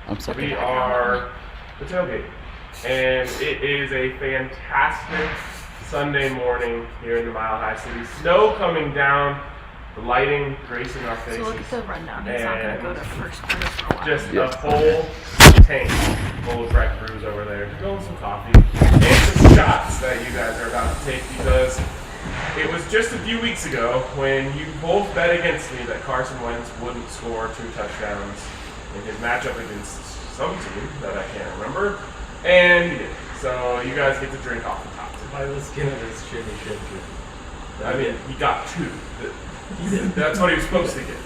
We are the Tailgate, and it is a fantastic Sunday morning here in the Mile High City. Snow coming down, the lighting gracing our faces. So look at the rundown. He's not going to go to first quarter for a while. Just a full tank full of Breck Brews over there. Go with some coffee and some shots that you guys are about to take, because it was just a few weeks ago when you both bet against me that Carson Wentz wouldn't score 2 touchdowns in his matchup against some team that I can't remember, and he did. So you guys get to drink off the top. By the skin of his chin, he should drink. I mean, he got 2. He did. That's what he was supposed to get.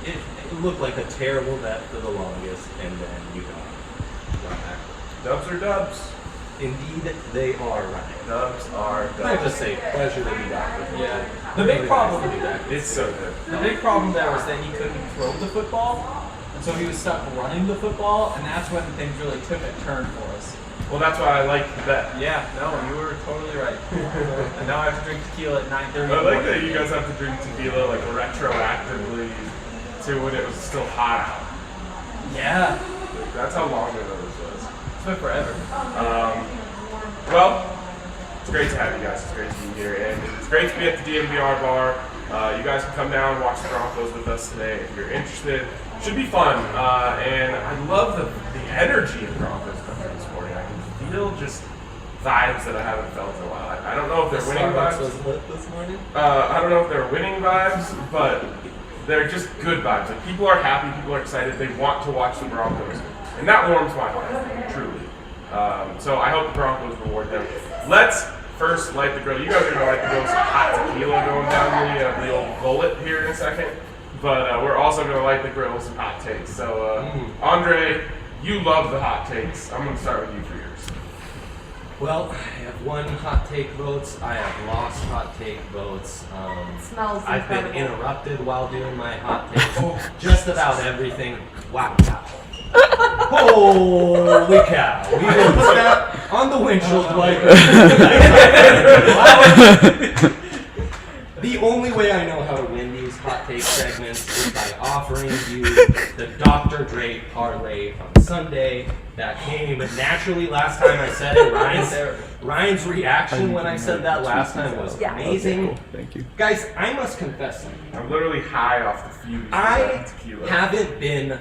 It looked like a terrible bet for the longest, and then you got back. Dubs are dubs. Indeed, they are running. Dubs are dubs. I just say pleasure to be back with you. Yeah. The big problem It's so good. The big problem there was that he couldn't throw the football, and so he was stuck running the football, and that's when things really took a turn for us. Well, that's why I like the bet. Yeah, no, you were totally right. And now I have to drink tequila at 9:30. I like that you guys have to drink tequila like retroactively to when it was still hot out. Yeah, That's how long ago this was. it's been forever. Well, it's great to have you guys. It's great to be here, and it's great to be at the DMVR bar. You guys can come down and watch the Broncos with us today if you're interested. Should be fun, and I love the energy of Broncos country this morning. I can feel just vibes that I haven't felt in a while. I don't know if they're winning Starbucks vibes. was lit this morning. I don't know if they're winning vibes, but they're just good vibes. Like, people are happy, people are excited, they want to watch the Broncos, and that warms my heart, truly. So I hope the Broncos reward them. Let's first light the grill. You guys are gonna light the grill with some hot tequila going down the old bullet here in a second, but we're also gonna light the grill with some hot takes. So Andre, you love the hot takes. I'm gonna start with you for yours. Well, I have won hot take votes. I have lost hot take votes. Smells I've been incredible. interrupted while doing my hot takes. Just about everything. Wow. Holy cow. We will put that on the windshield wiper. The only way I know how to win these hot take segments is by offering you the Dr. Dre parlay from Sunday that came naturally last time I said it. Ryan's reaction when I said that last time was amazing. Thank you. Guys, I must confess something. I'm literally high off the fumes of I that tequila. haven't been.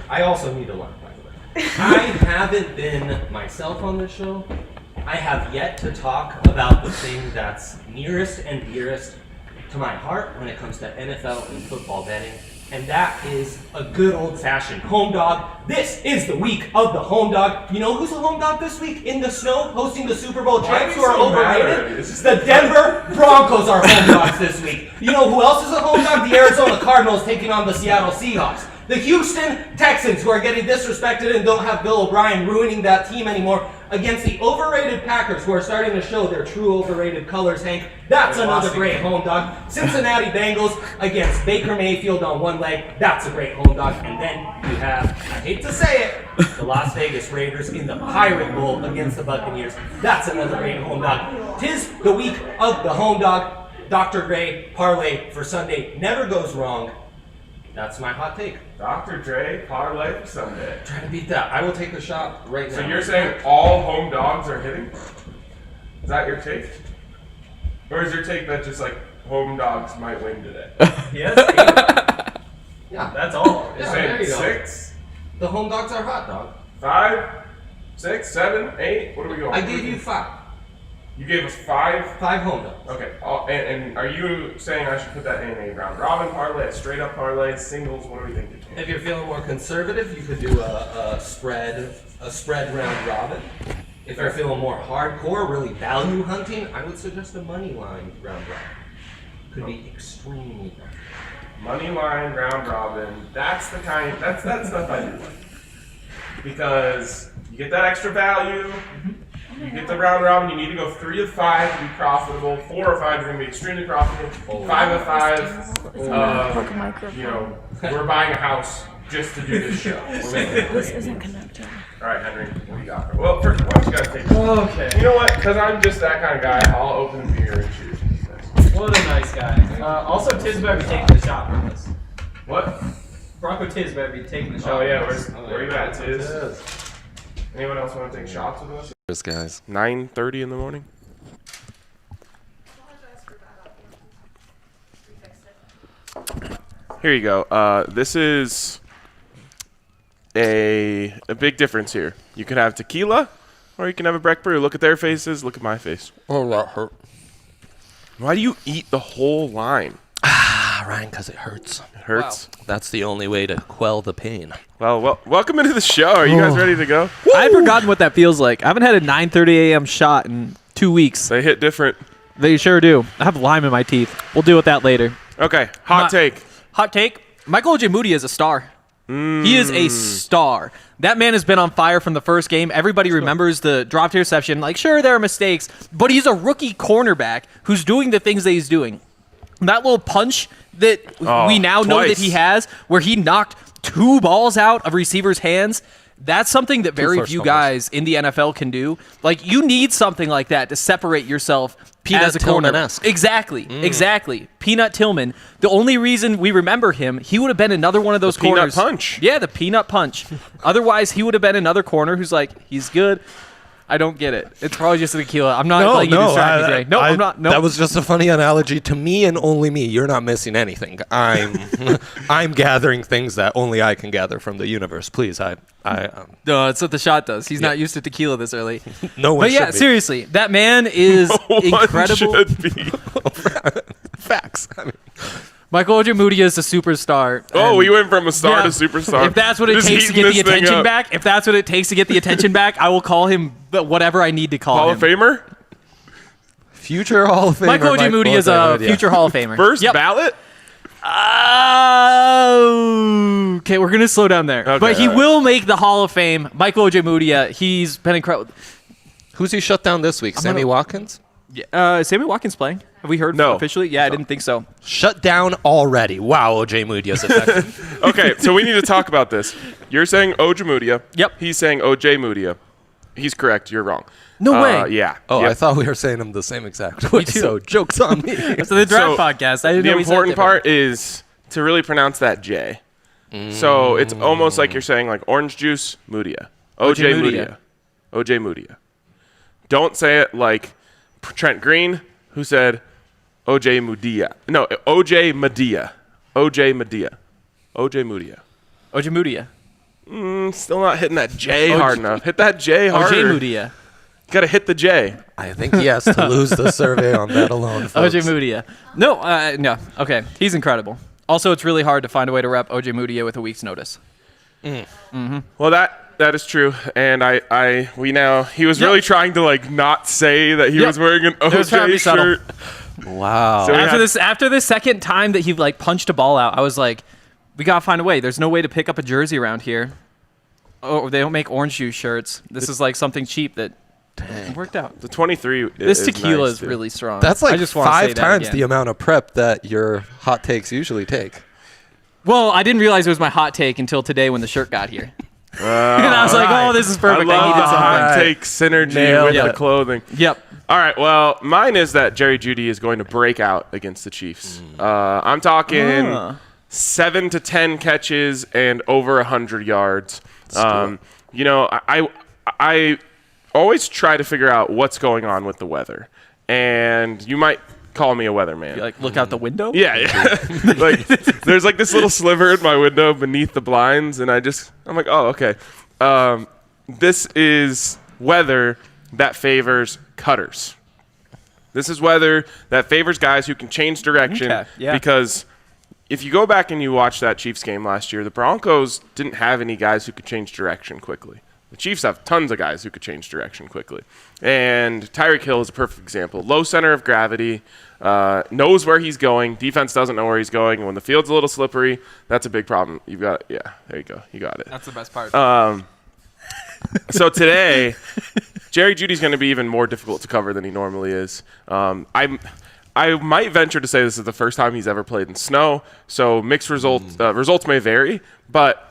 I also need a lunch, by the way. I haven't been myself on this show. I have yet to talk about the thing that's nearest and dearest to my heart when it comes to NFL and football betting, and that is a good old-fashioned home dog. This is the week of the home dog. You know who's a home dog this week in the snow, hosting the Super Bowl Why champs are who you are so mad overrated? already? This is The Denver Broncos are home dogs this week. You know who else is a home dog? The Arizona Cardinals taking on the Seattle Seahawks. The Houston Texans, who are getting disrespected and don't have Bill O'Brien ruining that team anymore, against the overrated Packers, who are starting to show their true overrated colors, Hank. That's another great home dog. Cincinnati Bengals against Baker Mayfield on one leg. That's a great home dog. And then you have, I hate to say it, the Las Vegas Raiders in the Pirate Bowl against the Buccaneers. That's another great home dog. 'Tis the week of the home dog. Dr. Dre parlay for Sunday never goes wrong. That's my hot take. Dr. Dre parlay for Sunday. Trying to beat that. I will take a shot right now. So you're saying all home dogs are hitting? Is that your take? Or is your take that just like home dogs might win today? Yes, Yeah, that's all. You're Yeah, saying there you go. 6, the home dogs are hot dog. 5, 6, 7, 8? What are we going? I gave you 5. You gave us 5? 5 home dogs. Okay. And are you saying I should put that in a round robin parlay, a straight up parlay, singles? What are we thinking? If you're feeling more conservative, you could do a spread round robin. If you're feeling more hardcore, really value hunting, I would suggest a money line round robin. Could be extremely nice. Money line, round robin. That's the kind. That's stuff I do like. Because you get that extra value. You get the round robin. You need to go 3 of 5 to be profitable. 4 or 5 you're gonna be extremely profitable. 5 of 5. You know, we're buying a house just to do this show. This isn't connected. All right, Henry, what do you got? Well, first, why don't you guys take this? Okay. You know what? Because I'm just that kind of guy. I'll open the beer and choose. What a nice guy. Also, Tiz better be taking the shot from this. What? Bronco Tiz better be taking the shot. Oh yeah, where you at, Tiz? Anyone else want to take shots with us? Cheers, guys. 9:30 in the morning. Here you go. This is a big difference here. You can have tequila, or you can have a Breck Brew. Look at their faces. Look at my face. Oh, that hurt. Why do you eat the whole line? Ryan, because it hurts. It hurts. Wow. That's the only way to quell the pain. Well, welcome into the show. Are you guys ready to go? I've forgotten what that feels like. I haven't had a 9:30 a.m. shot in 2 weeks. They hit different. They sure do. I have lime in my teeth. We'll deal with that later. Okay, hot take. Hot take. Michael J Moody is a star. He is a star. That man has been on fire from the first game. Everybody remembers the dropped interception. Like, sure, there are mistakes, but he's a rookie cornerback who's doing the things that he's doing. That little punch that we now know that he has, where he knocked 2 balls out of receivers' hands, that's something that very few guys in the NFL can do. Like, you need something like that to separate yourself as a corner. Tillman-esque. Exactly. Peanut Tillman. The only reason we remember him, he would have been another one of those corners. Peanut punch. Yeah, the peanut punch. Otherwise, he would have been another corner who's like, he's good. I don't get it. It's probably just a tequila. I'm not letting you distract me today. No, I'm not. No. That was just a funny analogy to me and only me. You're not missing anything. I'm gathering things that only I can gather from the universe. Please, No, that's what the shot does. He's not used to tequila this early. No one But yeah, should be. seriously, that man is incredible. One should be. Facts. I mean, Michael J. Moody is a superstar. Oh, and we went from a star to yeah, superstar. If that's what it Just takes to heating get the this thing attention up. back, if that's what it takes to get the attention back, I will call him whatever I need to call Hall him. of Famer? future Hall of Famer. Michael J. Moody is a future Hall of Famer. First Yep. ballot? Okay, we're gonna slow down there. Okay, but he all right. will make the Hall of Fame. Michael J. Moody, he's been incredible. Who's he shut down this week? Sammy Watkins? Sammy Watkins playing? Have we heard No. officially? Yeah, I didn't think so. Shut down already. Wow, OJ Moody is effective. Okay, so we need to talk about this. You're saying Ojemudia. Yep. He's saying OJ Moodia. He's correct. You're wrong. No way. Yeah. Oh, Yep. I thought we were saying them the same exact way. too. So joke's on me. So the draft podcast. I didn't The know we said important different. part is to really pronounce that J. So it's almost like you're saying like orange juice, Moodia. OJ Moodia. OJ Moodia. Don't say it like Trent Green, who said OJ Moodia. No, OJ Medea. OJ Medea. OJ Moodia. OJ Moody. Still not hitting that J hard enough. Hit that J harder. OJ Moody. Got to hit the J. I think he has to lose the survey on that alone, folks. OJ Moody. No. Okay, he's incredible. Also, it's really hard to find a way to rep OJ Moody with a week's notice. Well, that is true, and he was really trying to like not say that he was wearing an was trying to be OJ subtle. shirt. Wow. So- After the second time that he like punched a ball out, I was like, we gotta find a way. There's no way to pick up a jersey around here. Oh, they don't make orange juice shirts. This is like something cheap that worked out. The 23. This is tequila nice, is too. really strong. That's I like just wanna say 5 that times again. the amount of prep that your hot takes usually take. Well, I didn't realize it was my hot take until today when the shirt got here. And I was like, oh, this is I perfect. love I the needed hot something. take synergy Nailed with the it. clothing. Yep. All right, well, mine is that Jerry Jeudy is going to break out against the Chiefs. I'm talking 7 to 10 catches and over 100 yards. You know, I always try to figure out what's going on with the weather, and you might call me a weatherman. You like look out the window? Yeah. Like there's like this little sliver in my window beneath the blinds, and I'm like, oh, okay. This is weather that favors cutters. This is weather that favors guys who can change direction. Okay, yeah. Because if you go back and you watch that Chiefs game last year, the Broncos didn't have any guys who could change direction quickly. The Chiefs have tons of guys who could change direction quickly. And Tyreek Hill is a perfect example. Low center of gravity, knows where he's going. Defense doesn't know where he's going. And when the field's a little slippery, that's a big problem. You've got it. Yeah, there you go. You got it. That's the best part. So today, Jerry Jeudy's going to be even more difficult to cover than he normally is. I might venture to say this is the first time he's ever played in snow, so mixed results may vary, but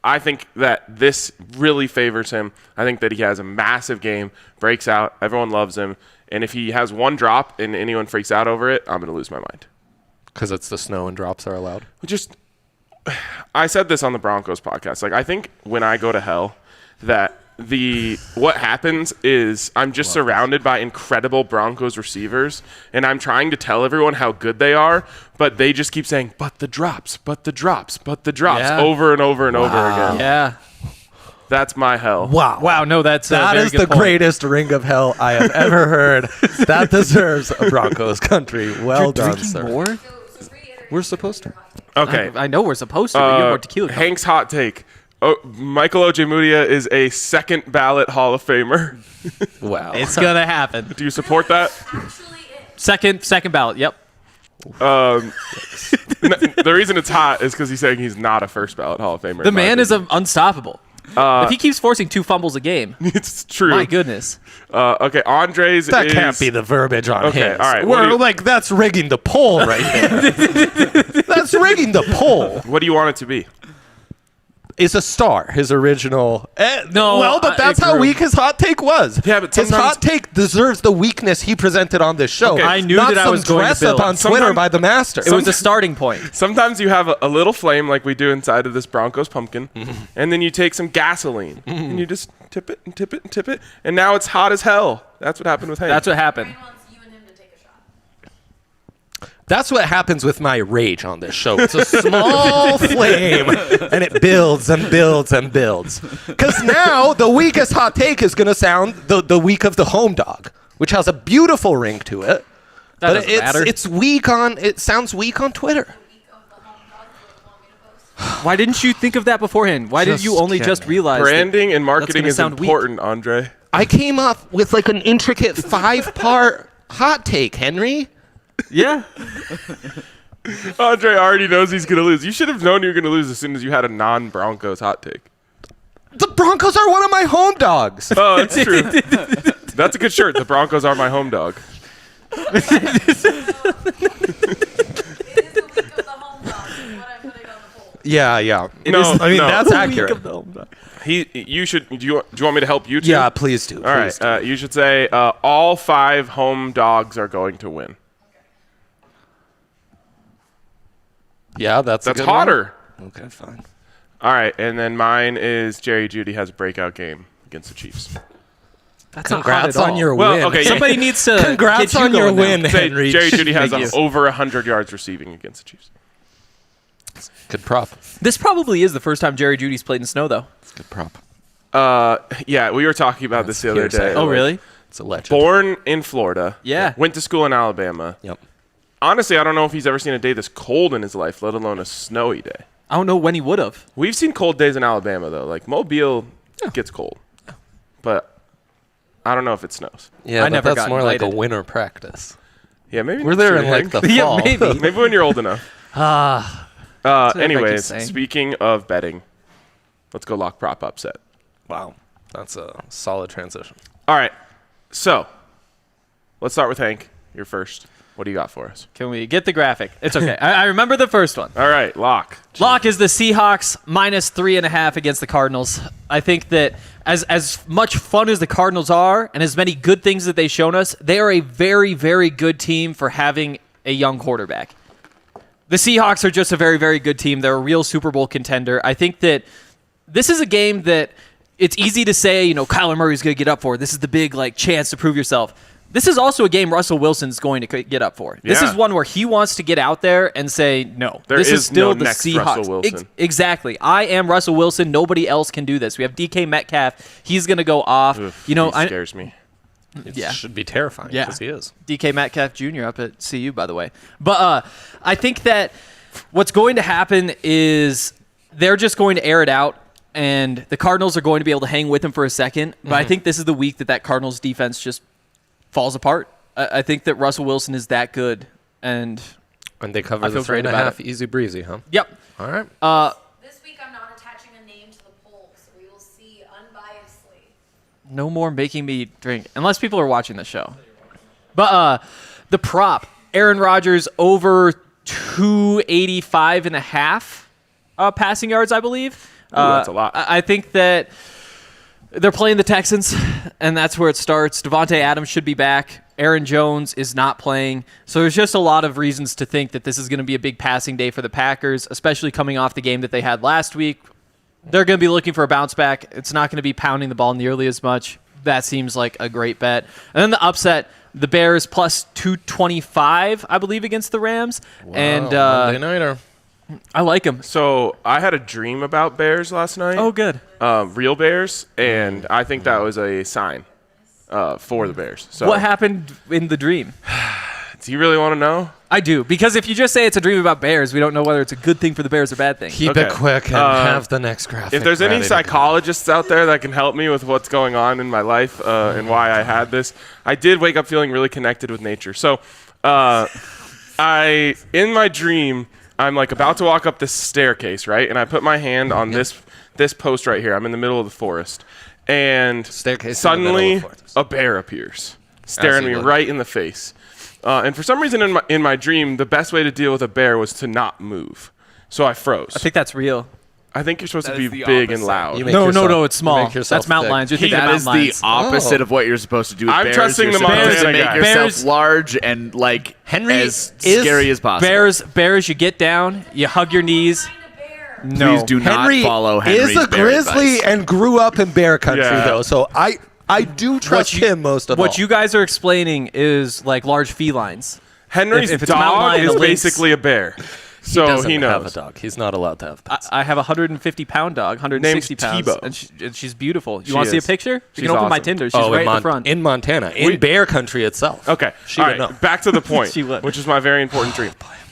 I think that this really favors him. I think that he has a massive game, breaks out, everyone loves him, and if he has one drop and anyone freaks out over it, I'm going to lose my mind. Because it's the snow and drops are allowed. Just I said this on the Broncos podcast. Like, I think when I go to hell, that what happens is I'm just surrounded by incredible Broncos receivers, and I'm trying to tell everyone how good they are, but they just keep saying, but the drops, Yeah. over and over and over again. Yeah. That's my hell. Wow, no, that's that is the greatest ring of hell I have ever heard. That deserves a Broncos country. Well done, sir. More? We're supposed to. Okay. I know we're supposed to, but you have more tequila. coming. Hank's hot take. Michael J Moody is a second ballot Hall of Famer. Wow. It's going to happen. Do you support that? Second ballot, yep. The reason it's hot is because he's saying he's not a first ballot Hall of Famer. The man is unstoppable. If he keeps forcing 2 fumbles a game, it's true. my goodness. Okay, Andres That is... can't be the verbiage on Okay, his. all right, We're like, that's rigging the poll right there. That's rigging the poll. What do you want it to be? Is a star his original? No, well, but that's how grew. weak his hot take was. Yeah, but his sometimes- hot take deserves the weakness he presented on this show. Okay. I knew not that I some was going to dress build. up on Twitter Sometimes- by the master. It was a starting point. Sometimes you have a little flame like we do inside of this Broncos pumpkin, and then you take some gasoline, and you just tip it and tip it and tip it, and now it's hot as hell. That's what happened with Hank. That's what happened. That's what happens with my rage on this show. It's a small flame, and it builds and builds and builds. Because now the weakest hot take is going to sound the week of the home dog, which has a beautiful ring to it. That But doesn't matter. it's weak on. It sounds weak on Twitter. Why didn't you think of that beforehand? Why did you Just only kidding. just realize Branding and marketing gonna is sound weak. important, Andre. I came up with like an intricate 5-part hot take, Henry. Yeah. Andre already knows he's going to lose. You should have known you were going to lose as soon as you had a non-Broncos hot take. The Broncos are one of my home dogs. Oh, that's true. That's a good shirt. The Broncos are my home dog. Yeah. No, I mean, no. that's accurate. You should. Do you want me to help you? Too? Yeah, please do. All right. You should say all 5 home dogs are going to win. Yeah, that's a That's good hotter. one. Okay, fine. All right, and then mine is Jerry Jeudy has a breakout game against the Chiefs. That's Congrats not hot at on all. your Well, win. okay, Somebody needs to Congrats get you on your going now. win, Say Henry. Jerry Jeudy has Thank you. over 100 yards receiving against the Chiefs. Good prop. This probably is the first time Jerry Judy's played in snow, though. Good prop. Yeah, we were talking about this the other hearsay. day. Oh, Like, really? It's a legend. Born in Florida. Yeah. Went to school in Alabama. Yep. Honestly, I don't know if he's ever seen a day this cold in his life, let alone a snowy day. I don't know when he would have. We've seen cold days in Alabama, though. Like, Mobile gets cold. But I don't know if it snows. Yeah, I but never that's got more like invited. a winter practice. Yeah, maybe. We're that's there true, in like Hank. the Yeah, fall. maybe. Maybe when you're old enough. what I keep Anyways, saying. speaking of betting, let's go lock prop upset. Wow, that's a solid transition. All right, so let's start with Hank. You're first. What do you got for us? Can we get the graphic? It's okay. I remember the first one. All right, lock. Lock is the Seahawks -3.5 against the Cardinals. I think that as much fun as the Cardinals are and as many good things that they've shown us, they are a very, very good team for having a young quarterback. The Seahawks are just a very, very good team. They're a real Super Bowl contender. I think that this is a game that it's easy to say, Kyler Murray's going to get up for. This is the big chance to prove yourself. This is also a game Russell Wilson's going to get up for. This Yeah. is one where he wants to get out there and say, no, There this is is still no the next Seahawks. Russell Wilson. Exactly. I am Russell Wilson. Nobody else can do this. We have DK Metcalf. He's going to go off. Oof, he scares me. Yeah. Should be terrifying Yeah. because he is. DK Metcalf Jr. up at CU, by the way. But I think that what's going to happen is they're just going to air it out, and the Cardinals are going to be able to hang with them for a second. But I think this is the week that Cardinals defense just falls apart. I think that Russell Wilson is that good, and And they cover I the feel great 3.5 about it. easy breezy, huh? yep. All right. This week I'm not attaching a name to the poll, so we will see unbiasedly. No more making me drink, unless people are watching the show. But the prop, Aaron Rodgers over 285.5 passing yards, I believe. Ooh, that's a lot. I think that They're playing the Texans, and that's where it starts. Devontae Adams should be back. Aaron Jones is not playing. So there's just a lot of reasons to think that this is going to be a big passing day for the Packers, especially coming off the game that they had last week. They're going to be looking for a bounce back. It's not going to be pounding the ball nearly as much. That seems like a great bet. And then the upset, the Bears plus 225, I believe, against the Rams. Wow, and Monday nighter. I like them. So I had a dream about bears last night. Oh, good. Real bears, and I think that was a sign for the Bears. So What happened in the dream? do you really want to know? I do, because if you just say it's a dream about Bears, we don't know whether it's a good thing for the Bears or bad thing. Keep Okay. it quick and have the next graphic. If there's any ready to go. psychologists out there that can help me with what's going on in my life and why I had this, I did wake up feeling really connected with nature. So in my dream, I'm like about to walk up this staircase, right? And I put my hand on this post right here. I'm in the middle of the forest. And Staircase in the middle suddenly of the forest. a bear appears, staring you me would. right in the face. And for some reason in my dream, the best way to deal with a bear was to not move. So I froze. I think that's real. I think you're supposed That to is be the big and opposite. loud. You make No, yourself- it's you small. make yourself That's mountain thick. lions. You're thinking That mountain is the lions. opposite Oh. of what you're supposed to do with I'm bears. trusting You're the supposed Montana to make guy. yourself Bears- large and like Henry as is- scary as possible. Bears, you get down, you hug your knees. Find a bear. No. Please do not Henry follow Henry's is a bear grizzly advice. and grew up in bear country, Yeah. though. So I do trust him most of all. What you guys are explaining is like large felines. Henry's If it's a mountain dog lion, is a lynx- basically a bear. So doesn't he have a knows. dog. He's not allowed to have pets. I have a 150-pound dog, 160 Named pounds, Tebow. and she's beautiful. You She want to see a is. picture? You She's can open my awesome. Tinder. She's right in the front. in Montana, in bear country itself. Okay. She All would right. know. Back to the point, She would. which is my very important dream.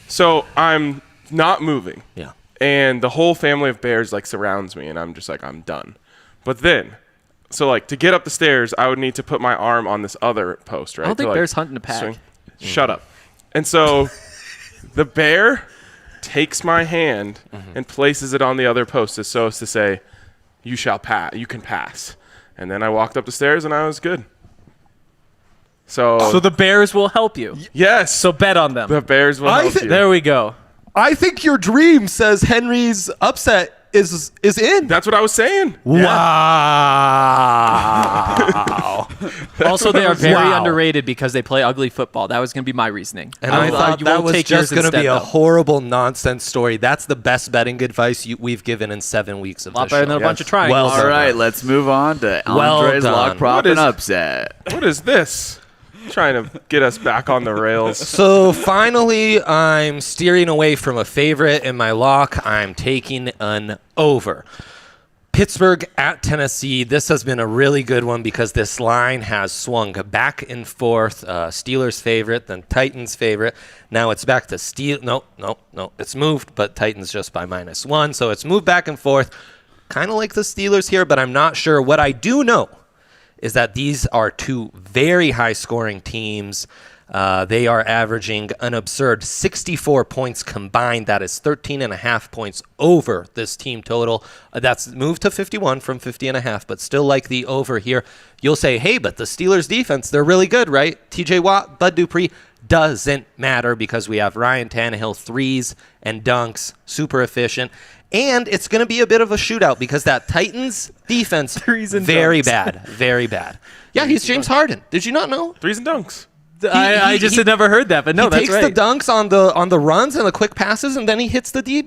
So I'm not moving. Yeah. And the whole family of bears like surrounds me, and I'm just like, I'm done. But then, so like to get up the stairs, I would need to put my arm on this other post, right? I don't think to, like, bears hunt in a pack. swing. Shut up. And so the bear takes my hand and places it on the other post as so as to say, you shall pass. You can pass. And then I walked up the stairs, and I was good. So So the Bears will help you. yes. So bet on them. the Bears will I help thi- you. There we go. I think your dream says Henry's upset is in. That's what I was saying. Wow. Also, they are very Wow. underrated because they play ugly football. That was going to be my reasoning. And I thought you that won't was take just yours going to be instead, a though. horrible nonsense story. That's the best betting advice we've given in 7 weeks of A lot this better show. than a bunch of Yes. triangles. Well All done. right, let's move on to Well Andre's done. lock prop What and is- upset. What is this? Trying to get us back on the rails. So finally, I'm steering away from a favorite in my lock. I'm taking an over. Pittsburgh at Tennessee. This has been a really good one because this line has swung back and forth. Steelers favorite, then Titans favorite. Now it's back to No. It's moved, but Titans just by -1. So it's moved back and forth. Kind of like the Steelers here, but I'm not sure. What I do know is that these are two very high-scoring teams. They are averaging an absurd 64 points combined. That is 13.5 points over this team total. That's moved to 51 from 50.5, but still like the over here. You'll say, hey, but the Steelers' defense, they're really good, right? TJ Watt, Bud Dupree. Doesn't matter because we have Ryan Tannehill threes and dunks, super efficient. And it's going to be a bit of a shootout because that Titans defense, Threes and very dunks. bad, very bad. Yeah, he's James Harden. Did you not know? Threes and dunks. I just had never heard that, but no, he that's takes right. the dunks on the runs and the quick passes, and then he hits the deep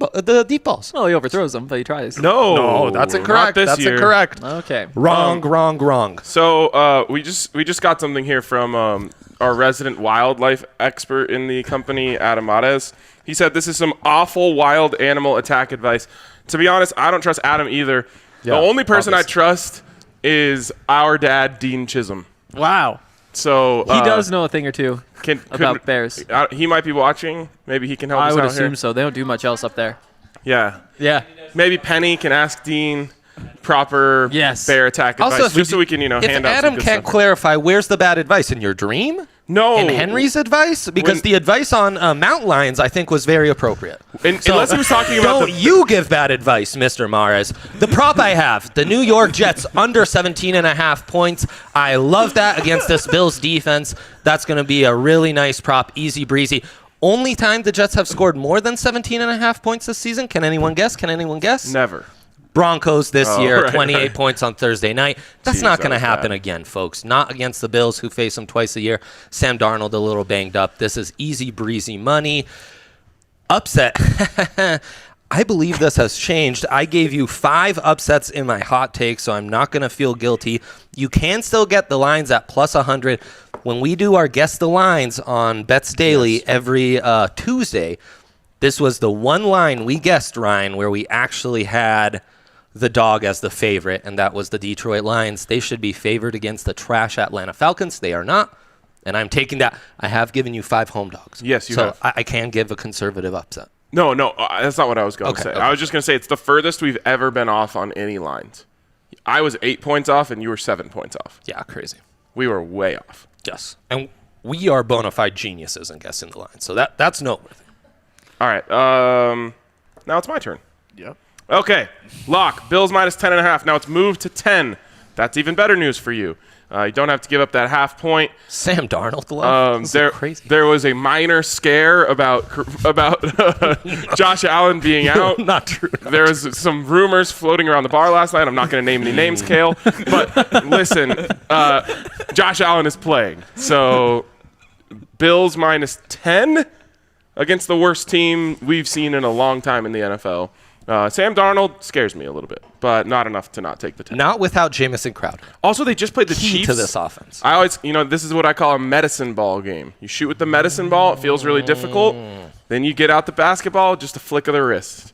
balls. Well, he overthrows them, but he tries. No, that's not incorrect. this That's year. incorrect. Okay. Wrong. So we just got something here from our resident wildlife expert in the company, Adam Mares. He said this is some awful wild animal attack advice. To be honest, I don't trust Adam either. Yeah, the only person obviously. I trust is our dad, Dean Chisholm. Wow. So He does know a thing or two about could- bears. He might be watching. Maybe he can help I us would out assume here. so. They don't do much else up there. Yeah. Yeah. Maybe Penny can ask Dean proper Yes. bear attack advice, Also, just so we can if hand out some Adam good can't stuff. clarify, where's the bad advice in your dream? No. In Henry's advice? Because When- the advice on mountain lions, I think, was very appropriate. Unless he was talking about Don't you give bad advice, Mr. Mares. The prop I have, the New York Jets under 17.5 points. I love that against this Bills defense. That's going to be a really nice prop, easy breezy. Only time the Jets have scored more than 17.5 points this season. Can anyone guess? Never. Broncos this year, right, 28 right. points on Thursday night. That's Jeez, not that going to was happen bad. again, folks. Not against the Bills, who face them twice a year. Sam Darnold a little banged up. This is easy breezy money. Upset. I believe this has changed. I gave you 5 upsets in my hot take, so I'm not going to feel guilty. You can still get the lines at plus 100. When we do our Guess the Lines on Bets Daily every Tuesday, this was the one line we guessed, Ryan, where we actually had the dog as the favorite, and that was the Detroit Lions. They should be favored against the trash Atlanta Falcons. They are not, and I'm taking that. I have given you 5 home dogs. Yes, you so have. I can give a conservative upset. No, that's not what I was going to Okay, say. okay. I was just going to say it's the furthest we've ever been off on any lines. I was 8 points off, and you were 7 points off. Yeah, crazy. We were way off. Yes, and we are bona fide geniuses in guessing the line, so that's noteworthy. All right. Now it's my turn. Yep. Okay. Lock. Bills minus 10.5. Now it's moved to 10. That's even better news for you. You don't have to give up that half point. Sam Darnold love. This is crazy. There was a minor scare about Josh Allen being out. Not true. There was some rumors floating around the bar last night. I'm not going to name any names, Kale. But listen, Josh Allen is playing. So Bills minus 10 against the worst team we've seen in a long time in the NFL. Sam Darnold scares me a little bit, but not enough to not take the 10. Not without Jamison Crowder. Also, they just played the Key Chiefs. to this offense. I always, this is what I call a medicine ball game. You shoot with the medicine ball, it feels really difficult. Then you get out the basketball, just a flick of the wrist.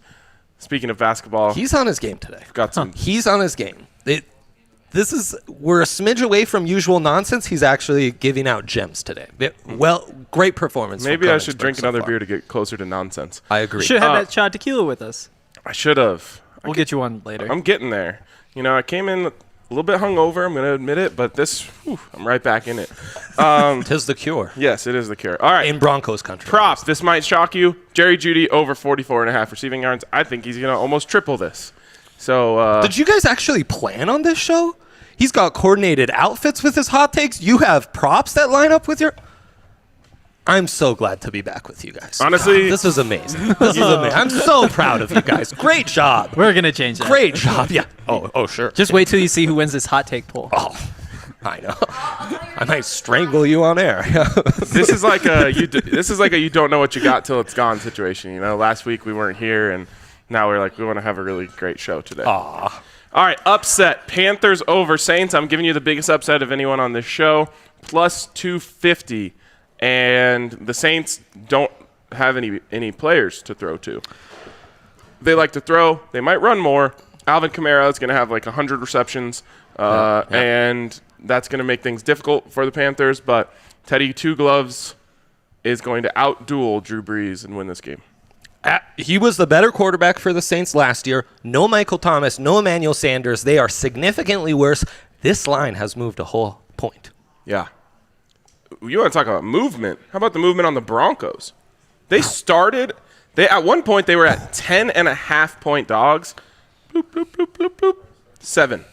Speaking of basketball, He's on his game today. got some. He's on his game. We're a smidge away from usual nonsense. He's actually giving out gems today. Well, great performance. from Maybe I should Königsberg drink so another far. beer to get closer to nonsense. I agree. You should have that shot of tequila with us. I should have. We'll get you one later. I'm getting there. I came in a little bit hungover. I'm going to admit it, but I'm right back in it. Tis the cure. Yes, it is the cure. All right. In Broncos country. Props. This might shock you. Jerry Jeudy over 44.5 receiving yards. I think he's going to almost triple this. So Did you guys actually plan on this show? He's got coordinated outfits with his hot takes. You have props that line up with your... I'm so glad to be back with you guys. Honestly- God, this is amazing. This is amazing. I'm so proud of you guys. Great job. We're going to change that. Great job. Yeah. Oh, sure. Just wait till you see who wins this hot take poll. Oh, I know. I'll tell you I might strangle you on air. this is like a you don't know what you got till it's gone situation. Last week we weren't here, and now we're like we want to have a really great show today. Aw. All right, upset. Panthers over Saints. I'm giving you the biggest upset of anyone on this show. Plus 250. And the Saints don't have any players to throw to. They like to throw. They might run more. Alvin Kamara is going to have like 100 receptions. And that's going to make things difficult for the Panthers. But Teddy Two Gloves is going to outduel Drew Brees and win this game. He was the better quarterback for the Saints last year. No Michael Thomas, no Emmanuel Sanders. They are significantly worse. This line has moved a whole point. Yeah. You want to talk about movement? How about the movement on the Broncos? They started. At one point they were at 10.5-point dogs. Bloop, bloop, bloop, bloop, bloop. 7.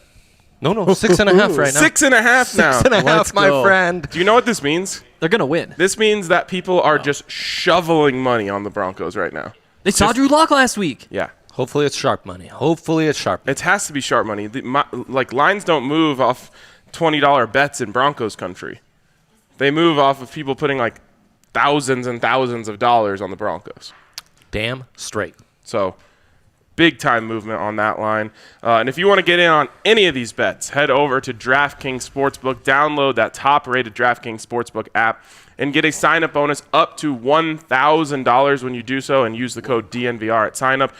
No, 6.5 right now. 6.5 now. 6.5, Let's my go. friend. Do you know what this means? They're going to win. This means that people are just shoveling money on the Broncos right now. They saw Drew Lock last week. Yeah. Hopefully it's sharp money. Hopefully it's sharp. It has to be sharp money. Lines don't move off $20 bets in Broncos country. They move off of people putting like thousands and thousands of dollars on the Broncos. Damn straight. So, big time movement on that line. And if you want to get in on any of these bets, head over to DraftKings Sportsbook. Download that top-rated DraftKings Sportsbook app and get a sign-up bonus up to $1,000 when you do so and use the code DNVR at sign-up.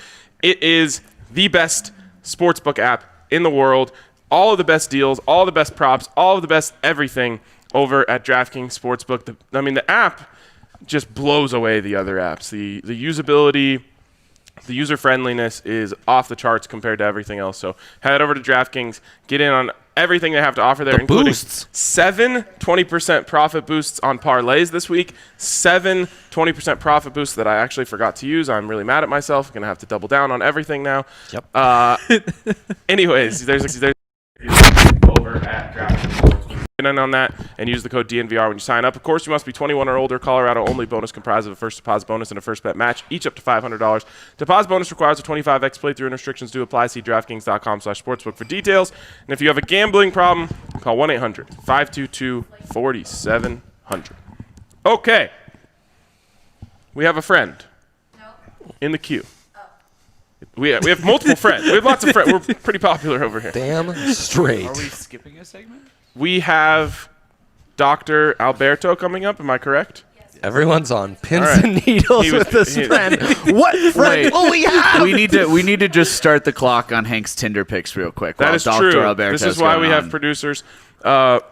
It is the best sportsbook app in the world. All of the best deals, all the best props, all of the best everything over at DraftKings Sportsbook. The app just blows away the other apps. The usability, the user-friendliness is off the charts compared to everything else. So head over to DraftKings, get in on everything they have to offer there, including boosts. 7 20% profit boosts on parlays this week, 7 20% profit boosts that I actually forgot to use. I'm really mad at myself. I'm going to have to double down on everything now. Yep. Anyways, there's over at DraftKings Sportsbook. chip in on that and use the code DNVR when you sign up. Of course, you must be 21 or older. Colorado only. Bonus comprised of a first deposit bonus and a first bet match, each up to $500. Deposit bonus requires a 25x playthrough and restrictions do apply. See DraftKings.com/sportsbook for details. And if you have a gambling problem, call 1-800-522-4700. Okay. We have a friend in the queue. We have multiple friends. We have lots of friends. We're pretty popular over here. Damn straight. Are we skipping a segment? We have Dr. Alberto coming up. Am I correct? Everyone's on pins All right. and needles with this friend. What friend will we have? We need to just start the clock on Hank's Tinder pics real quick. That while is Dr. true. Alberto's This is why we going have on. producers. The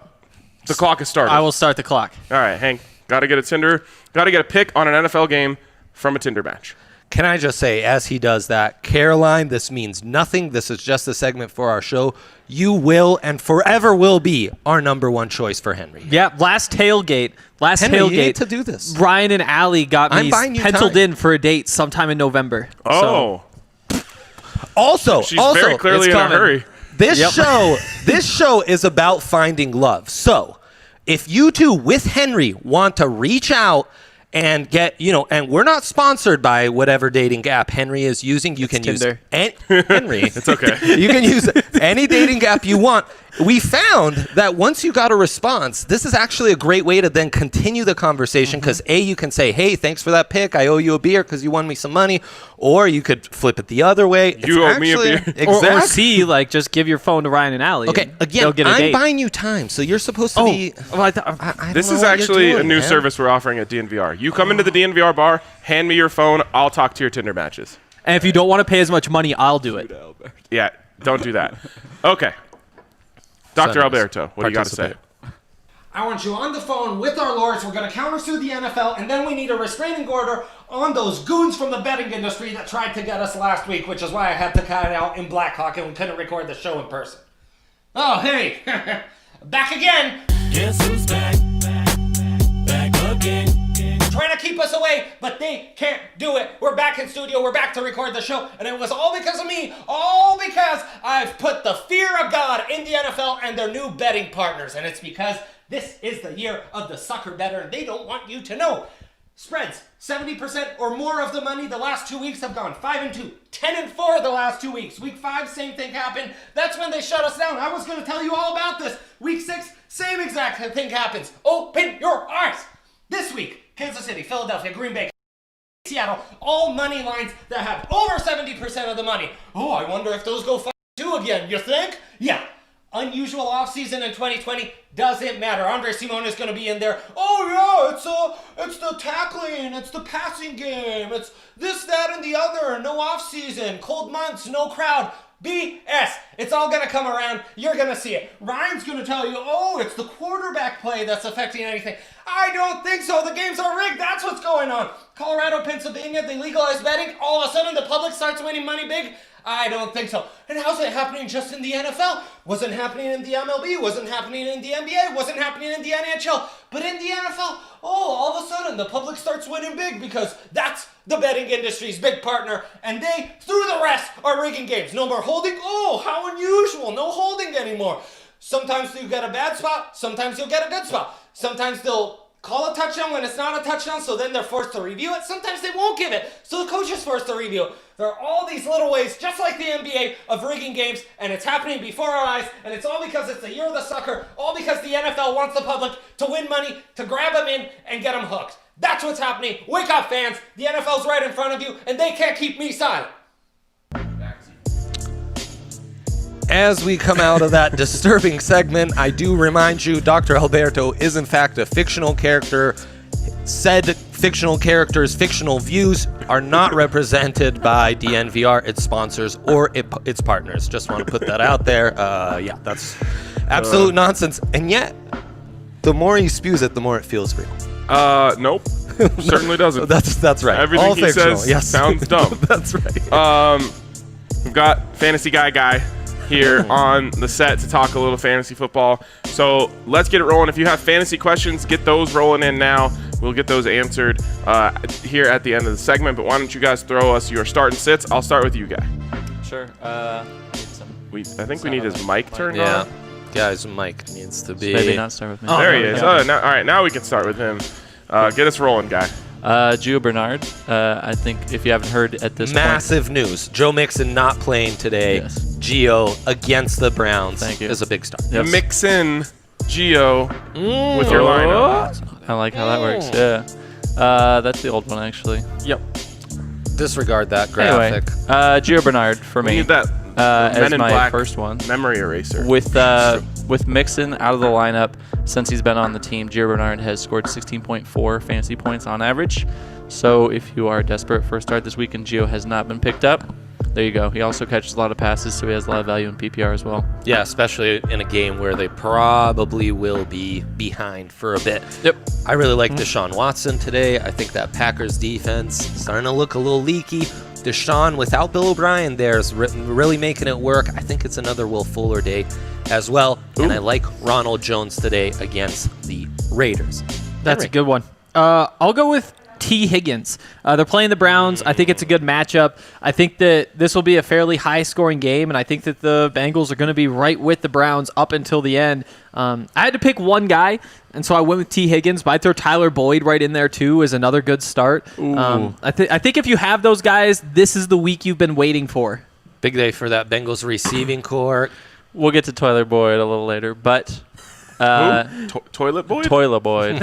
clock is started. I will start the clock. All right, Hank. Got to get a Tinder. Got to get a pick on an NFL game from a Tinder match. Can I just say, as he does that, Caroline, this means nothing. This is just a segment for our show. You will and forever will be our number one choice for Henry. Yeah, last tailgate, Henry, you need to do this. Ryan and Allie got I'm me buying you penciled time. in for a date sometime in November. Oh, Also, she's very clearly in it's a coming. hurry. This Yep. show is about finding love. So, if you two with Henry want to reach out and get, and we're not sponsored by whatever dating app Henry is using. You can Tinder. use Henry. It's okay. You can use any dating app you want. We found that once you got a response, this is actually a great way to then continue the conversation because you can say, hey, thanks for that pick. I owe you a beer because you won me some money. Or you could flip it the other way. You owe me a beer. Exactly. Or C, just give your phone to Ryan and Allie. Okay, and again, they'll get a I'm date. buying you time, so you're supposed to be. Well, I I don't This know is what you're actually a doing, new man. service we're offering at DNVR. You come into the DNVR bar, hand me your phone, I'll talk to your Tinder matches. And if you don't want to pay as much money, I'll do it. Yeah, don't do that. Okay. Dr. Send us. Alberto, what do you got to say? Participate. I want you on the phone with our lawyers. We're going to countersue the NFL, and then we need a restraining order on those goons from the betting industry that tried to get us last week, which is why I had to cut it out in Blackhawk and we couldn't record the show in person. Oh, hey, back again. Guess who's back? Back again. Trying to keep us away, but they can't do it. We're back in studio. We're back to record the show, and it was all because of me. All because I've put the fear of God in the NFL and their new betting partners, and it's because this is the year of the sucker better, and they don't want you to know. Spreads, 70% or more of the money the last 2 weeks have gone 5-2, 10-4 the last 2 weeks. Week 5, same thing happened. That's when they shut us down. I was going to tell you all about this. Week 6, same exact thing happens. Open your eyes. This week, Kansas City, Philadelphia, Green Bay, Seattle, all money lines that have over 70% of the money. Oh, I wonder if those go 5-2 again. You think? Yeah. Unusual offseason in 2020 doesn't matter. Andre Simone is going to be in there. Oh yeah, it's the tackling, it's the passing game, it's this, that, and the other. No offseason, cold months, no crowd. BS. It's all going to come around. You're going to see it. Ryan's going to tell you, oh, it's the quarterback play that's affecting anything. I don't think so. The games are rigged. That's what's going on. Colorado, Pennsylvania, they legalized betting. All of a sudden, the public starts winning money big. I don't think so. And how's it happening just in the NFL? Wasn't happening in the MLB, wasn't happening in the NBA, wasn't happening in the NHL. But in the NFL, all of a sudden, the public starts winning big because that's the betting industry's big partner. And they, through the rest, are rigging games. No more holding. Oh, how unusual. No holding anymore. Sometimes you get a bad spot. Sometimes you'll get a good spot. Sometimes they'll call a touchdown when it's not a touchdown, so then they're forced to review it. Sometimes they won't give it, so the coach is forced to review it. There are all these little ways, just like the NBA, of rigging games, and it's happening before our eyes, and it's all because it's the year of the sucker, all because the NFL wants the public to win money, to grab them in, and get them hooked. That's what's happening. Wake up, fans. The NFL's right in front of you, and they can't keep me silent. As we come out of that disturbing segment, I do remind you, Dr. Alberto is in fact a fictional character. Said fictional character's fictional views are not represented by DNVR, its sponsors, or its partners. Just want to put that out there. Yeah, that's absolute nonsense. And yet, the more he spews it, the more it feels real. Nope. Certainly doesn't. That's right. Everything All he fictional, says yes. sounds dumb. That's right. We've got Fantasy Guy here on the set to talk a little fantasy football. So let's get it rolling. If you have fantasy questions, get those rolling in now. We'll get those answered here at the end of the segment. But why don't you guys throw us your start and sits? I'll start with you, Guy. Sure. I think we need his mic turned Yeah. on. guy's mic needs to be. Maybe not start with me. There he is. Oh, now, all right, now we can start with him. Get us rolling, guy. Gio Bernard. I think if you haven't heard at this Massive news. Joe Mixon not playing today. Yes. Gio against the Browns Thank you. is a big start. Yes. Mix in Gio with your lineup. point, I like how that works. Yeah. That's the old one, actually. Yep. Disregard that Anyway, graphic. Gio Bernard for We me need that as Men in my Black first one. memory eraser. With Mixon out of the lineup since he's been on the team, Gio Bernard has scored 16.4 fantasy points on average. So if you are desperate for a start this week and Gio has not been picked up, there you go. He also catches a lot of passes, so he has a lot of value in PPR as well. Yeah, especially in a game where they probably will be behind for a bit. Yep. I really like Deshaun Watson today. I think that Packers defense is starting to look a little leaky. Deshaun, without Bill O'Brien there, is really making it work. I think it's another Will Fuller day as well. Ooh. And I like Ronald Jones today against the Raiders. That's Henry. a good one. I'll go with T. Higgins. They're playing the Browns. I think it's a good matchup. I think that this will be a fairly high-scoring game, and I think that the Bengals are going to be right with the Browns up until the end. I had to pick one guy, and so I went with T. Higgins, but I'd throw Tyler Boyd right in there, too, as another good start. I think if you have those guys, this is the week you've been waiting for. Big day for that Bengals receiving core. We'll get to Tyler Boyd a little later, but Toilet Boy? Toilet Boyd.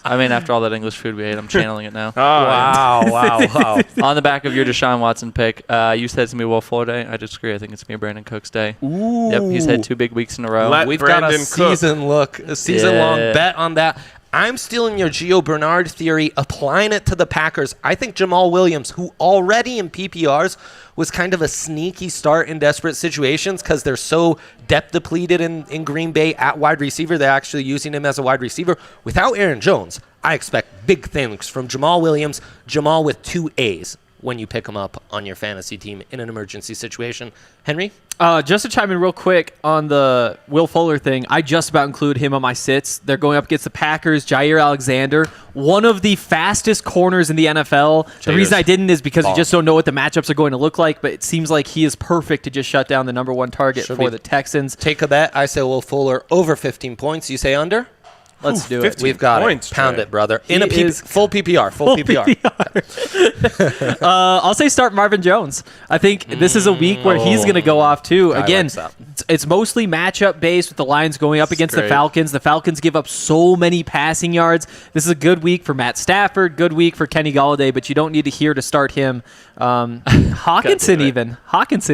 I mean, after all that English food we ate, I'm channeling it now. Wow. On the back of your Deshaun Watson pick, you said it's going to be Will Fuller day. I disagree. I think it's going to be Brandon Cooks day. Ooh. Yep, he's had 2 big weeks in a row. We've Brandon got a Cook. season-long Yeah. bet on that. I'm stealing your Gio Bernard theory, applying it to the Packers. I think Jamal Williams, who already in PPRs was kind of a sneaky start in desperate situations because they're so depth depleted in Green Bay at wide receiver, they're actually using him as a wide receiver. Without Aaron Jones, I expect big things from Jamal Williams, Jamal with 2 A's when you pick him up on your fantasy team in an emergency situation. Henry? Just to chime in real quick on the Will Fuller thing, I just about include him on my sits. They're going up against the Packers. Jair Alexander, one of the fastest corners in the NFL. The reason I didn't is because you just don't know what the matchups are going to look like, but it seems like he is perfect to just shut down the number 1 target for the Texans. Take a bet. I say Will Fuller over 15 points. You say under? Let's do it. 15 We've got points, it. Pound Trey. it, brother. He In a is full PPR. Full PPR. I'll say start Marvin Jones. I think this is a week where he's going to go off too. I Again, like that. it's mostly matchup based with the Lions going up against the great. Falcons. The Falcons give up so many passing yards. This is a good week for Matt Stafford, good week for Kenny Golladay, but you don't need to hear to start him. Hawkinson even. I was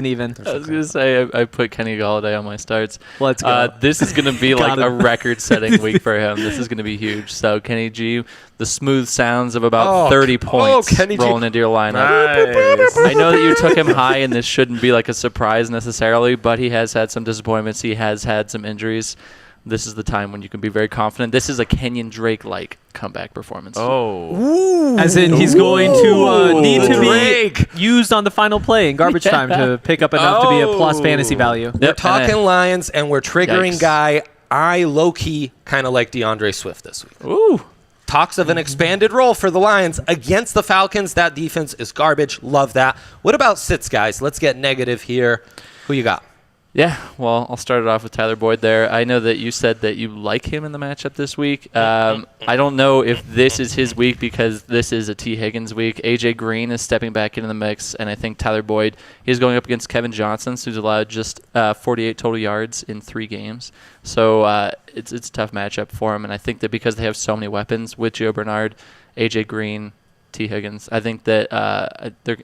going to say I put Kenny Golladay on my starts. Let's go. This is going to be like Got a him. record-setting week for him. This is going to be huge. So Kenny G, the smooth sounds of about 30 points Kenny G. rolling into your lineup. Nice. I know that you took him high, and this shouldn't be like a surprise necessarily, but he has had some disappointments. He has had some injuries. This is the time when you can be very confident. This is a Kenyon Drake-like comeback performance. Oh. As in, he's going to need to Drake. be used on the final play in garbage time to pick up enough to be a plus fantasy value. Yep, We're and talking Lions, and we're triggering Yikes. guy. I low-key kind of like DeAndre Swift this week. Ooh. Talks of an expanded role for the Lions against the Falcons. That defense is garbage. Love that. What about sits, guys? Let's get negative here. Who you got? Yeah, well, I'll start it off with Tyler Boyd there. I know that you said that you like him in the matchup this week. I don't know if this is his week because this is a T. Higgins week. A.J. Green is stepping back into the mix, and I think Tyler Boyd, he's going up against Kevin Johnson, who's allowed just 48 total yards in 3 games. So it's a tough matchup for him, and I think that because they have so many weapons with Gio Bernard, A.J. Green, T. Higgins, I think that they're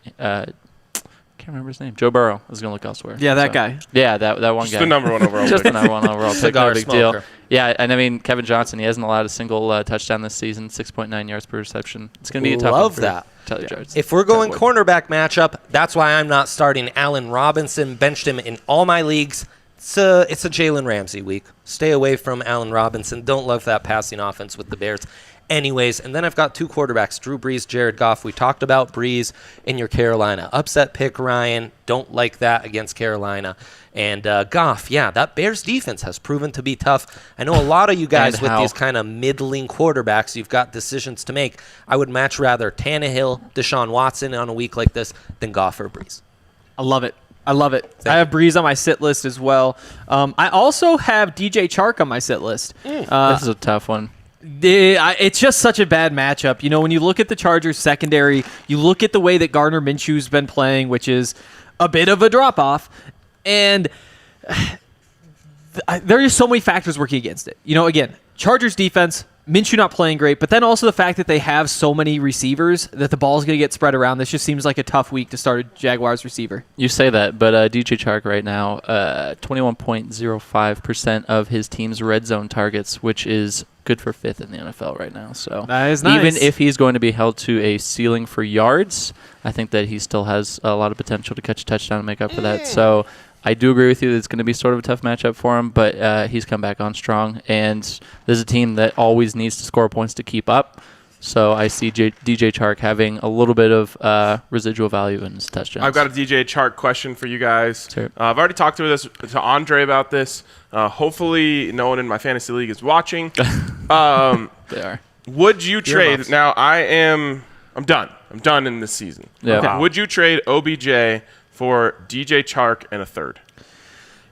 can't remember his name. Joe Burrow is going to look elsewhere. Yeah, that guy. Yeah, that one Just guy. the number 1 overall Just pick. the number 1 overall pick. Cigar No big smoker. deal. Yeah, and I mean, Kevin Johnson, he hasn't allowed a single touchdown this season, 6.9 yards per reception. It's going to be a tough Love one for that. Tyler Jards. If we're going Tyler Boyd. cornerback matchup, that's why I'm not starting Allen Robinson. Benched him in all my leagues. It's a Jalen Ramsey week. Stay away from Allen Robinson. Don't love that passing offense with the Bears. Anyways, and then I've got 2 quarterbacks, Drew Brees, Jared Goff. We talked about Brees in your Carolina. Upset pick, Ryan. Don't like that against Carolina. And Goff, yeah, that Bears defense has proven to be tough. I know a lot of you guys And with how. these kind of middling quarterbacks, you've got decisions to make. I would match rather Tannehill, Deshaun Watson on a week like this than Goff or Brees. I love it. I love it. I have Breeze on my sit list as well. I also have DJ Chark on my sit list. This is a tough one. It's just such a bad matchup. You know, when you look at the Chargers secondary, you look at the way that Gardner Minshew's been playing, which is a bit of a drop-off, and there are so many factors working against it. You know, again, Chargers defense, Minshew not playing great, but then also the fact that they have so many receivers that the ball's going to get spread around. This just seems like a tough week to start a Jaguars receiver. You say that, but DJ Chark right now, 21.05% of his team's red zone targets, which is good for 5th in the NFL right now. So that is nice. Even if he's going to be held to a ceiling for yards, I think that he still has a lot of potential to catch a touchdown and make up for that. So I do agree with you that it's going to be sort of a tough matchup for him, but he's come back on strong. And this is a team that always needs to score points to keep up. So I see DJ Chark having a little bit of residual value in his touchdowns. I've got a DJ Chark question for you guys. Sure. I've already talked to Andre about this. Hopefully no one in my fantasy league is watching. They are. Would you trade? Now I'm done. I'm done in this season. Yeah. Okay. Wow. Would you trade OBJ for DJ Chark and a third?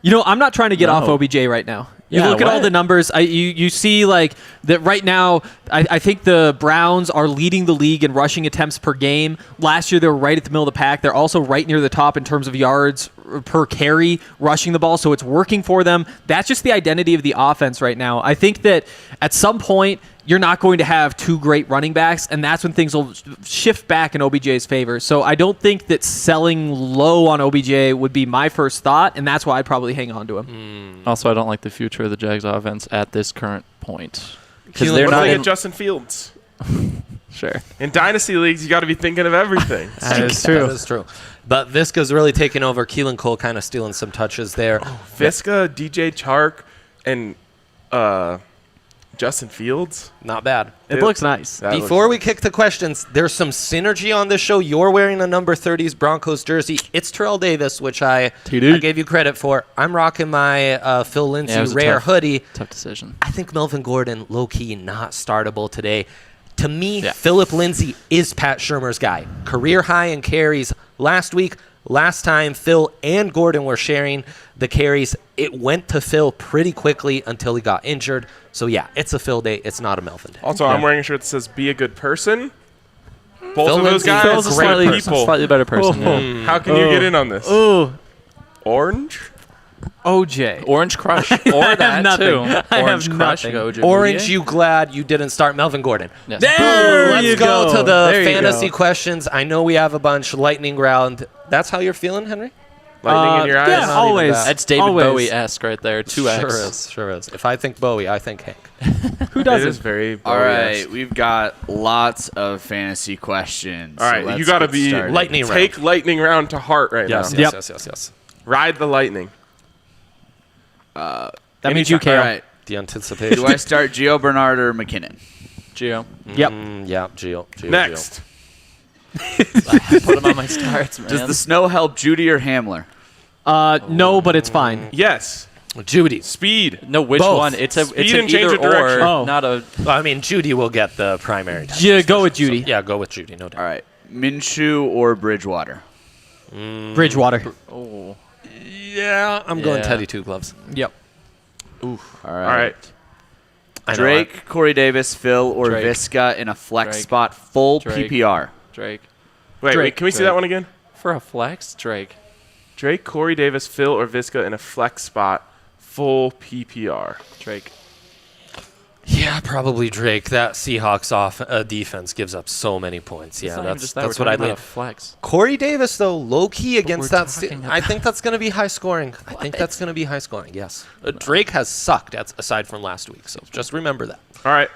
You know, I'm not trying to get off OBJ right now. You look at all the numbers. You see like that right now. I think the Browns are leading the league in rushing attempts per game. Last year they were right at the middle of the pack. They're also right near the top in terms of yards per carry rushing the ball. So it's working for them. That's just the identity of the offense right now. I think that at some point you're not going to have two great running backs, and that's when things will shift back in OBJ's favor. So I don't think that selling low on OBJ would be my first thought, and that's why I'd probably hang on to him. Also, I don't like the future of the Jags offense at this current point. Because they're not in Justin Fields. Sure. In dynasty leagues, you got to be thinking of everything. That is true. That is true. But Visca's really taking over. Keelan Cole kind of stealing some touches there. Visca, DJ Chark, and Justin Fields. Not bad. It looks nice. Before we kick the questions, there's some synergy on this show. You're wearing a number 30s Broncos jersey. It's Terrell Davis, which I gave you credit for. I'm rocking my Phil Lindsay rare hoodie. Tough decision. I think Melvin Gordon, low-key, not startable today. To me, Philip Lindsay is Pat Shurmur's guy. Career high in carries last week. Last time Phil and Gordon were sharing the carries, it went to Phil pretty quickly until he got injured. So, yeah, it's a Phil day. It's not a Melvin day. Also, I'm wearing a shirt that says, be a good person. Both Phil of those Lindsay, guys Phil's are a great people. slightly better person. How can you get in on this? Ooh, Orange? OJ. Orange Crush. Or that, nothing. too. I Orange have Crush. nothing. OJ Orange, Moody. you glad you didn't start Melvin Gordon? Yes. There Let's you go to the There you fantasy go. questions. I know we have a bunch. Lightning round. That's how you're feeling, Henry? Lightning in your eyes? Yeah, Not even always. bad. That's David Always. Bowie-esque right there. 2X. Sure is. If I think Bowie, I think Hank. Who It doesn't? is very All Bowie-esque. right, we've got lots of fantasy questions. All right, so you let's got to get be started. Lightning round. Take lightning round to heart right Yes, now. yes. Ride the lightning. That means you Anytime. care. All right, The anticipation. do I start Gio Bernard or McKinnon? Gio. Yep. Yeah, Gio. Next. Put him on my starts, man. Does the snow help Judy or Hamler? No, but it's fine. Yes. Judy. Speed. No, which Both. one? It's Speed an and change either of direction. or, Oh. not a. Well, I mean, Judy will get the primary time. Yeah, go with Judy. Yeah, go with Judy, no doubt. All right, Minshew or Bridgewater? Bridgewater. Oh. Yeah, I'm going Yeah. Teddy Two Gloves. Yep. All All right. I know Drake, Corey Davis, Phil, or Drake. Visca in a flex Drake. spot, full Drake. PPR. Drake. Wait, can we see Drake. that one again? For a flex, Drake. Drake, Corey Davis, Phil, or Visca in a flex spot, full PPR. Drake. Yeah, probably Drake. That Seahawks defense gives up so many points. Yeah, It's not even that's just that. that's We're what I talking lean. about a flex. Corey Davis, though, low key against we're that. talking I think that's going to be high scoring. I think that's going to be high scoring. Yes. Drake has sucked aside from last week, so just remember that. All right.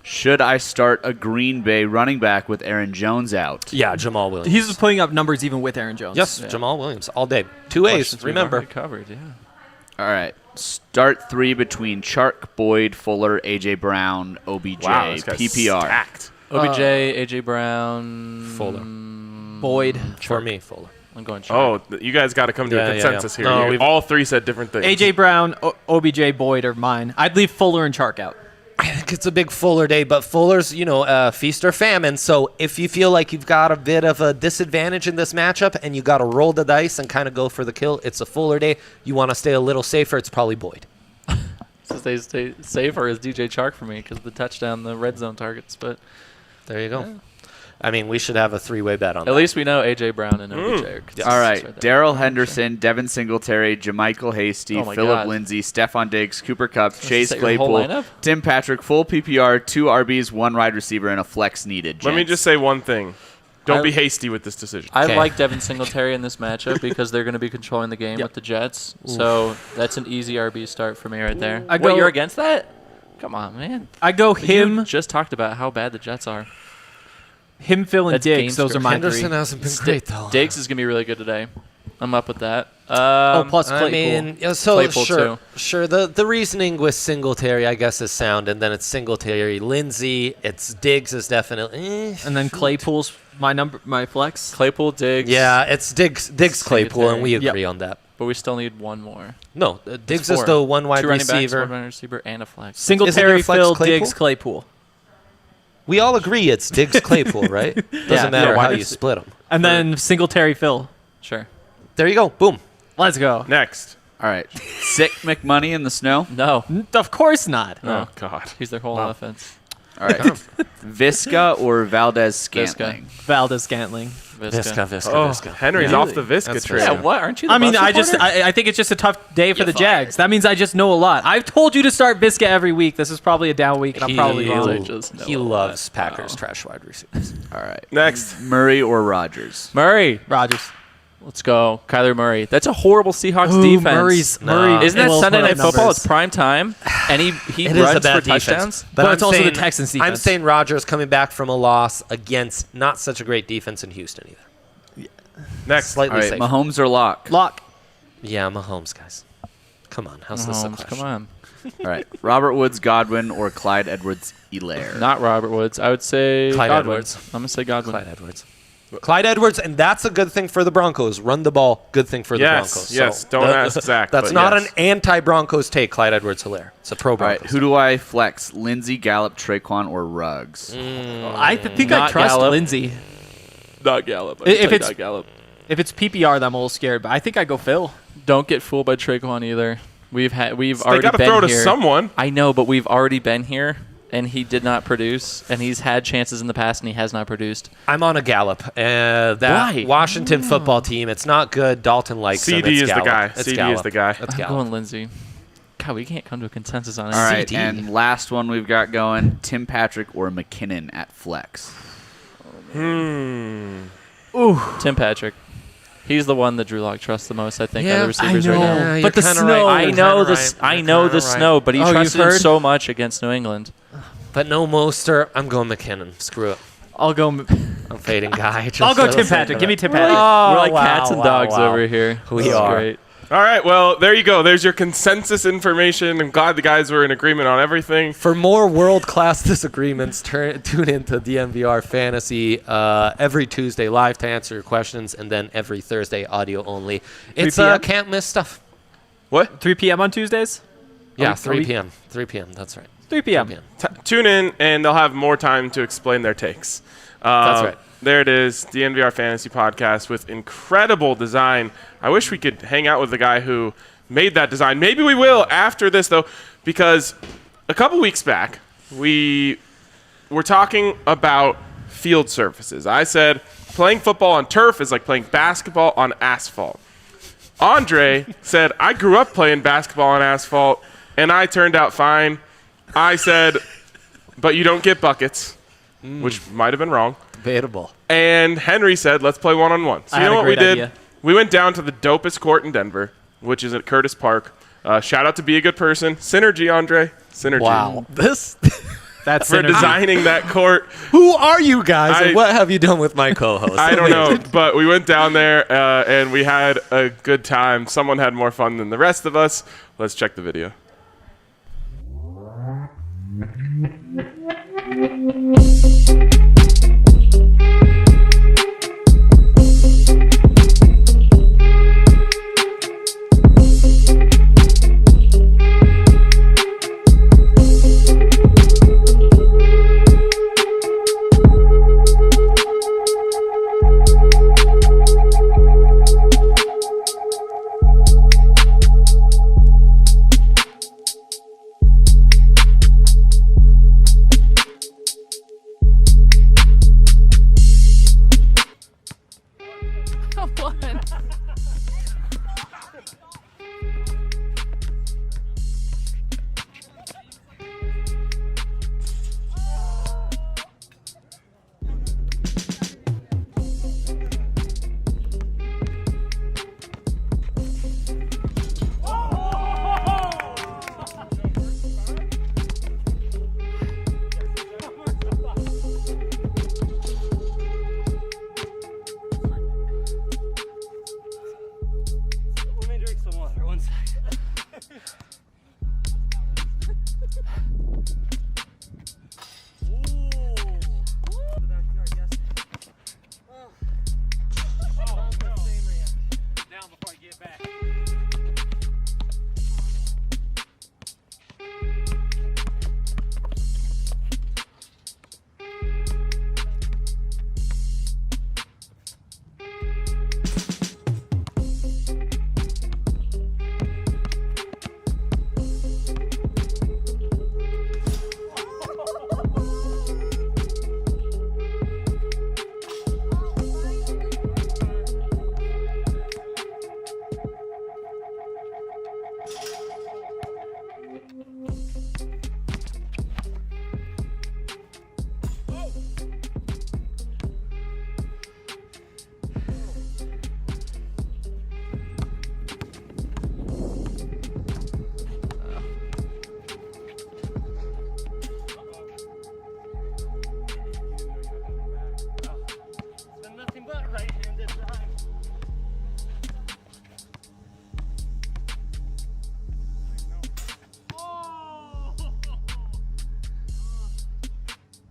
Should I start a Green Bay running back with Aaron Jones out? Yeah, Jamal Williams. He's putting up numbers even with Aaron Jones. yes, Yeah. Jamal Williams all day. 2 A's. Questions we've Remember. already covered, yeah. All right. Start three between Chark, Boyd, Fuller, A.J. Brown, OBJ, Wow, this guy's PPR. stacked. OBJ, AJ Brown, Fuller. Boyd. For me, Fuller. I'm going Chark. Oh, you guys got to come to a consensus yeah. here. No, You- we've- all three said different things. AJ Brown, OBJ, Boyd are mine. I'd leave Fuller and Chark out. I think it's a big Fuller day, but Fuller's, feast or famine. So if you feel like you've got a bit of a disadvantage in this matchup and you got to roll the dice and kind of go for the kill, it's a Fuller day. You want to stay a little safer, it's probably Boyd. So stay safer is DJ Chark for me because of the touchdown, the red zone targets. But there you go. Yeah. I mean, we should have a three-way bet on that. At least we know A.J. Brown and OBJ are Yes. All right. Daryl Henderson, Devin Singletary, Jamichael Hasty, Phillip Lindsay, Stephon Diggs, Cooper Kupp, Chase Claypool, Tim Patrick, full PPR, 2 RBs, 1 wide receiver, and a flex needed. Gents. Let me just say one thing. Don't be hasty with this decision. I like Devin Singletary in this matchup because they're going to be controlling the game with the Jets. Oof. So that's an easy RB start for me right there. You're against that? Come on, man. I go him. You just talked about how bad the Jets are. Him, Phil, and Diggs. Those are my Henderson three. Hasn't been great, though. Diggs is going to be really good today. I'm up with that. Plus Claypool. I mean, Claypool sure, too. Sure. The reasoning with Singletary, I guess, is sound, and then it's Singletary, Lindsay, it's Diggs is definitely, and then Claypool's my flex. Claypool, Diggs. Yeah, it's Diggs, Claypool, and we agree on that. But we still need one more. No, Diggs is the one wide 2 running receiver, backs, 1 wide receiver, and a flex. Singletary, Phil, Claypool? Diggs, Claypool. We all agree it's Diggs, Claypool, right? Doesn't matter how you split them. And then Singletary, Phil. Sure. There you go. Boom. Let's go. Next. All right. Sick McMoney in the snow? No. Of course not. Oh, God. He's their whole offense. All right. Visca or Valdez Scantling? Valdez Scantling. Visca. Henry's off the Visca train. Yeah, what? Aren't you the I mean, Bucks reporter? I think it's just a tough day for the Jags. That means I just know a lot. I've told you to start Visca every week. This is probably a down week, and I'm probably wrong. He loves Packers trash wide receivers. All right. Next. Murray or Rogers? Rodgers. Let's go. Kyler Murray. That's a horrible Seahawks defense. Murray. Isn't that Sunday Night Football? It's prime time, and he runs for touchdowns. But it's also the Texans defense. I'm saying Rodgers coming back from a loss against not such a great defense in Houston either. Next. All right. safe. Mahomes or Lock? Lock. Yeah, Mahomes, guys. Come on. How's this a question? Come on. All right. Robert Woods Godwin or Clyde Edwards-Helaire? Not Robert Woods. I would say Clyde Godwin. Edwards. I'm going to say Godwin. Clyde Edwards, and that's a good thing for the Broncos. Run the ball, good thing for the Broncos. Yes, don't ask Zach. That's not an anti-Broncos take, Clyde Edwards-Helaire. It's a pro-Broncos. All right, who do I flex? Lindsey, Gallup, Traquan, or Ruggs? I think I trust Gallup. Lindsay. Not Gallup. If it's not Gallup. If it's PPR, then I'm a little scared, but I think I go Phil. Don't get fooled by Traquan either. We've They already got to been throw to here. someone. I know, but we've already been here, and he did not produce, and he's had chances in the past, and he has not produced. I'm on a Gallup. That Washington football team, it's not good. Dalton likes him. CD It's is Gallup. the guy. It's CD Gallup. is the guy. It's I'm Gallup. going Lindsay. God, we can't come to a consensus on it. All right, CD. and last one we've got going, Tim Patrick or McKinnon at flex? Tim Patrick. He's the one that Drew Lock trusts the most, I think, out of the receivers I know. right now. But the snow. I know the snow, but he trusted him so much against New England. But no Mostert. I'm going McKinnon. Screw it. I'll go. I'm fading Guy. I'll go Tim Patrick. Give me Tim Patrick. We're like cats and dogs over here. We This is are. great. All right, well, there you go. There's your consensus information. I'm glad the guys were in agreement on everything. For more world-class disagreements, tune into DNVR Fantasy every Tuesday live to answer your questions, and then every Thursday audio only. It's 3 p.m.? can't miss stuff. What? 3 p.m. on Tuesdays? Yeah, Are 3 we- p.m. 3 p.m. That's right. 3 p.m. 3 p.m. Tune in, and they'll have more time to explain their takes. That's right. There it is, the DNVR Fantasy Podcast with incredible design. I wish we could hang out with the guy who made that design. Maybe we will after this, though, because a couple weeks back, we were talking about field surfaces. I said playing football on turf is like playing basketball on asphalt. Andre said, I grew up playing basketball on asphalt, and I turned out fine. I said, but you don't get buckets, which might have been wrong. Debatable. And Henry said, let's play one-on-one. So I you had know a what we great did? idea. We went down to the dopest court in Denver, which is at Curtis Park. Shout out to Be a Good Person. Synergy, Andre. Synergy. Wow. That's For designing that court. Who are you guys, and what have you done with my co-host? I don't know, but we went down there, and we had a good time. Someone had more fun than the rest of us. Let's check the video.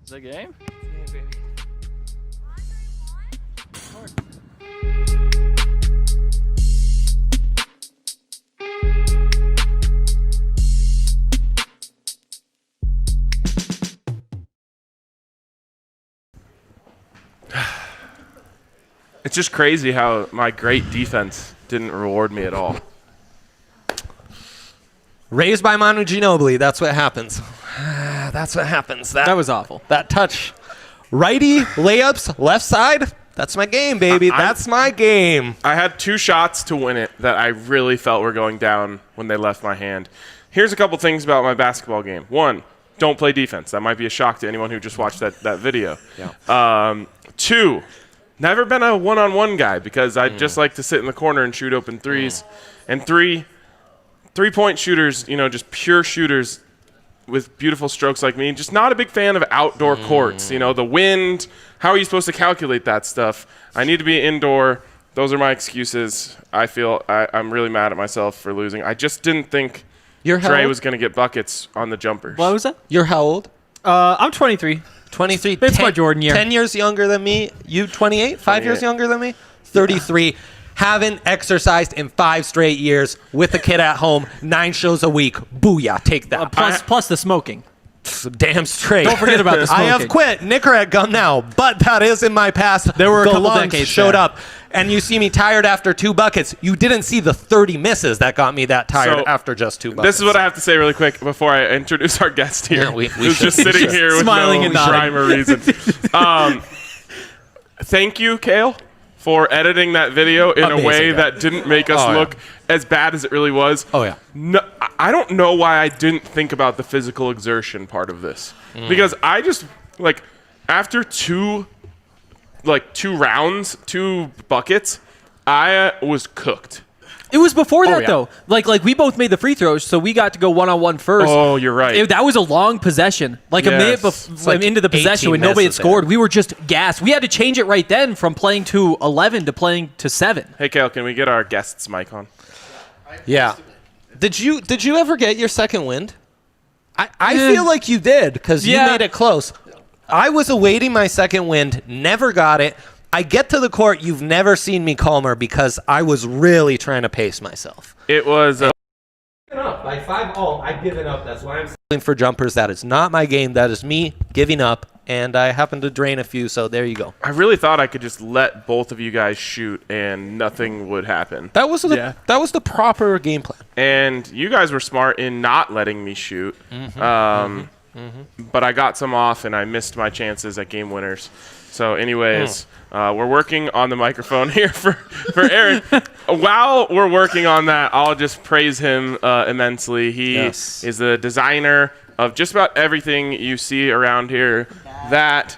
The game? It's just crazy how my great defense didn't reward me at all. Raised by Manu Ginobili. That's what happens. That's what happens. That was awful. That touch. Righty, layups, left side. That's my game, baby. That's my game. I had 2 shots to win it that I really felt were going down when they left my hand. Here's a couple things about my basketball game. 1, don't play defense. That might be a shock to anyone who just watched that video. Yeah. 2, never been a one-on-one guy because I just like to sit in the corner and shoot open threes. And 3, three-point shooters, just pure shooters with beautiful strokes like me, just not a big fan of outdoor courts. The wind, how are you supposed to calculate that stuff? I need to be indoor. Those are my excuses. I feel I'm really mad at myself for losing. I just didn't think Trey was going to get buckets on the jumpers. What was that? You're how old? I'm 23. 23. It's my Jordan year. 10 years younger than me. You 28? 5 years younger than me? 33. Haven't exercised in 5 straight years with a kid at home, 9 shows a week. Booyah, take that. Plus the smoking. Damn straight. Don't forget about the smoking. I have quit Nicorette gum now, but that is in my past. There were a the couple lungs decades showed there. up, and you see me tired after 2 buckets. You didn't see the 30 misses that got me that tired So, after just 2 buckets. This is what I have to say really quick before I introduce our guest here. Yeah, we who's should- just sitting here with Smiling no and nodding. rhyme or reason. Thank you, Kale, for editing that video in Amazing a way guy. that didn't make us look as bad as it really was. Oh, yeah. No, I don't know why I didn't think about the physical exertion part of this. Because I just, after 2 rounds, 2 buckets, I was cooked. It was before that, yeah. though. Like we both made the free throws, so we got to go one-on-one first. Oh, you're right. That was a long possession. A minute into the possession 18 when nobody had misses scored. there. We were just gassed. We had to change it right then from playing to 11 to playing to 7. Hey, Kale, can we get our guest's mic on? Yeah. Did you ever get your second wind? I feel like you did because you made it close. I was awaiting my second wind, never got it. I get to the court. You've never seen me calmer because I was really trying to pace myself. It was... By 5-0, I've given up. That's why I'm settling for jumpers. That is not my game. That is me giving up, and I happen to drain a few, so there you go. I really thought I could just let both of you guys shoot and nothing would happen. That was the proper game plan. And you guys were smart in not letting me shoot. But I got some off, and I missed my chances at game winners. So anyways, we're working on the microphone here for Eric. While we're working on that, I'll just praise him immensely. He is the designer of just about everything you see around here. Yeah,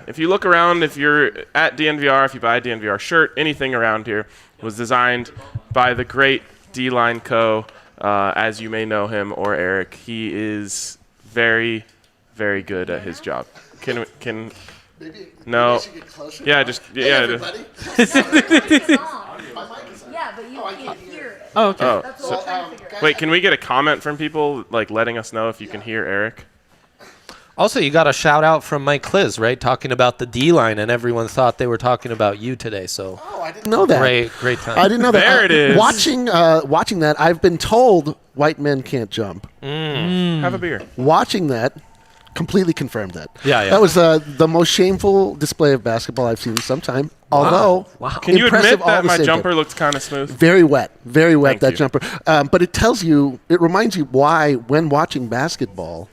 if you look around, if you're at DNVR, if you buy a DNVR shirt, anything around here was designed by the great D-Line Co., as you may know him, or Eric. He is very, very good at his job. Maybe no. I should get closer. Yeah, just Hey, yeah. everybody. It's on. My mic is on. Yeah, but you can't hear it. Oh, okay. Oh, That's what we're trying to figure out. wait, can we get a comment from people letting us know if you can hear Eric? Also, you got a shout out from Mike Kliz, right? Talking about the D-line, and everyone thought they were talking about you today. So Oh, I didn't know that. great time. I didn't know that. There it is. Watching that, I've been told white men can't jump. Have a beer. Watching that, completely confirmed that. Yeah. That was the most shameful display of basketball I've seen in some time. Although, Can you impressive admit all that the my same. jumper looked kind of smooth? Very wet, Thank that you. jumper. But it reminds you why, when watching basketball,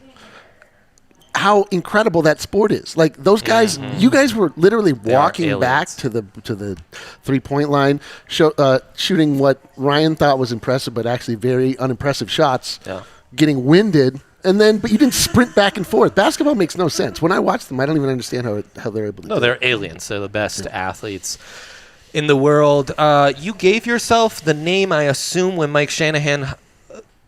how incredible that sport is. Like those guys, you guys were literally walking back to the 3-point line, shooting what Ryan thought was impressive, but actually very unimpressive shots. Yeah. Getting winded, but you didn't sprint back and forth. Basketball makes no sense. When I watch them, I don't even understand how they're able to. No, do they're it. aliens. They're the best athletes in the world. You gave yourself the name, I assume, when Mike Shanahan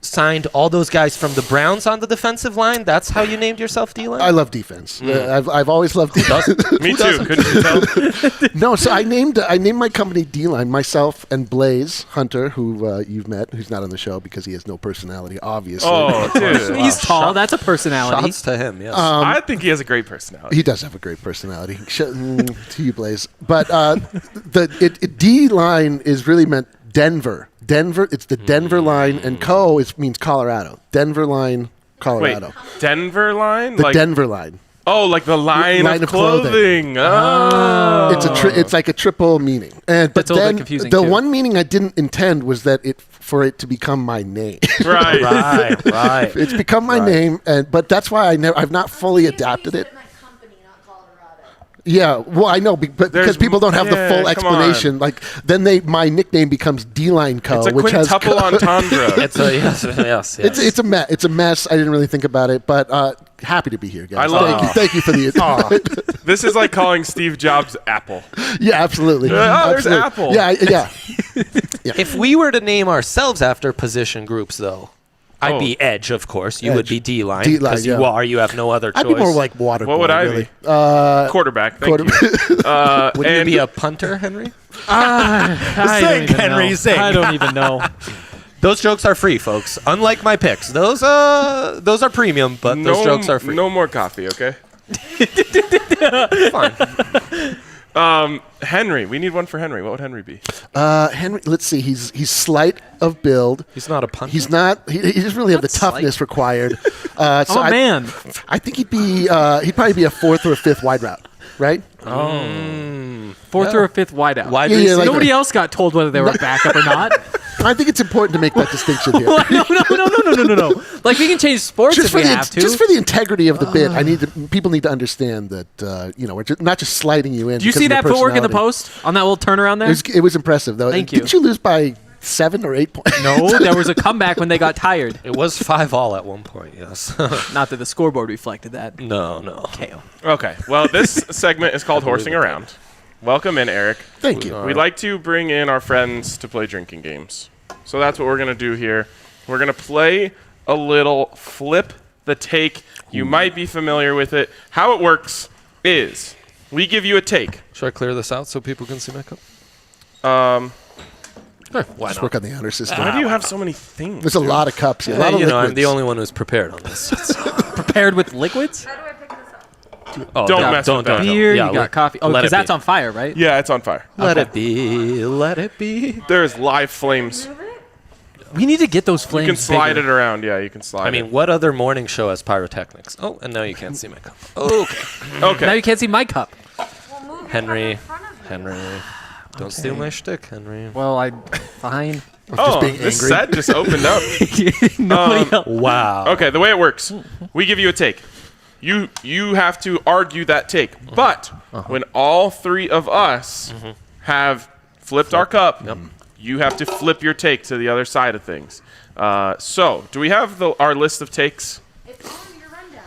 signed all those guys from the Browns on the defensive line? That's how you named yourself D-line? I love defense. I've always loved defense. Me too. Couldn't you tell? No, so I named my company D-line, myself and Blaze Hunter, who you've met, who's not on the show because he has no personality, obviously. Oh, dude. He's tall. That's a personality. Shots to him, yes. I think he has a great personality. He does have a great personality. To you, Blaze. But D-line is really meant Denver. It's the Denver line, and means Colorado. Denver line, Colorado. Wait, Denver line? The Denver line. Oh, like the line of clothing. Oh. It's like a triple meaning. But That's a little then bit confusing, the too. one meaning I didn't intend was that for it to become my name. Right. Right. It's become my name, but that's why I've not fully adapted it. Yeah, well, I know, but because people don't have the full explanation, like then my nickname becomes D-Line Co. It's a which has quintuple entendre. Yes. It's a mess. I didn't really think about it, but happy to be here, guys. I love Thank you for the. This is like calling Steve Jobs Apple. Yeah, absolutely. There's Apple. Yeah. If we were to name ourselves after position groups, though, I'd be Edge, of course. You would be D-line. D-line, because you have no other choice. I'd be more like water. What would I be? Quarterback. Thank you. Would you be a punter, Henry? Henry, sing. I don't even know. Those jokes are free, folks. Unlike my picks. Those are premium, but those jokes are free. No more coffee, okay? Fine. Henry. We need one for Henry. What would Henry be? Henry, let's see. He's slight of build. He's not a punter. He's not. He doesn't really have the toughness required. I'm a man. I think he'd probably be a fourth or a fifth wide route, right? Fourth or a fifth wideout. Yeah, like Nobody else got told whether they were backup or not. I think it's important to make that distinction here. No. Like, we can change sports if we have to. Just for the integrity of the bit, people need to understand that we're not just sliding you in. Do you see that footwork in the post on that little turnaround there? It was impressive, though. Thank you. Didn't you lose by 7 or 8 points? No, there was a comeback when they got tired. It was 5-all at one point, yes. Not that the scoreboard reflected that. No. KO. Okay. Well, this segment is called Horsing Around. Welcome in, Eric. Thank you. We'd like to bring in our friends to play drinking games. So that's what we're going to do here. We're going to play a little Flip the Take. You might be familiar with it. How it works is we give you a take. Should I clear this out so people can see my cup? Sure, why not? Work on the honor system. Why do you have so many things? There's a lot of cups here. I'm the only one who's prepared on this. Prepared with liquids? How do I pick this up? Oh, Don't mess with that. Beer, Yeah, you got coffee. Oh, let because it that's be. on fire, right? Yeah, it's on fire. Let it be. Let it be. There's live flames. We need to get those flames You can slide bigger. it around. Yeah, you can slide I mean, it. what other morning show has pyrotechnics? Oh, and now you can't see my cup. Okay. Okay. Now you can't see my cup. Well, move Henry. in front of me. Henry. Don't steal my shtick, Henry. Well, fine. This angry. set just opened up. Nobody else. Wow. Okay, the way it works, we give you a take. You have to argue that take. But when all three of us have flipped our cup, you have to flip your take to the other side of things. So, do we have our list of takes? It's on your rundown.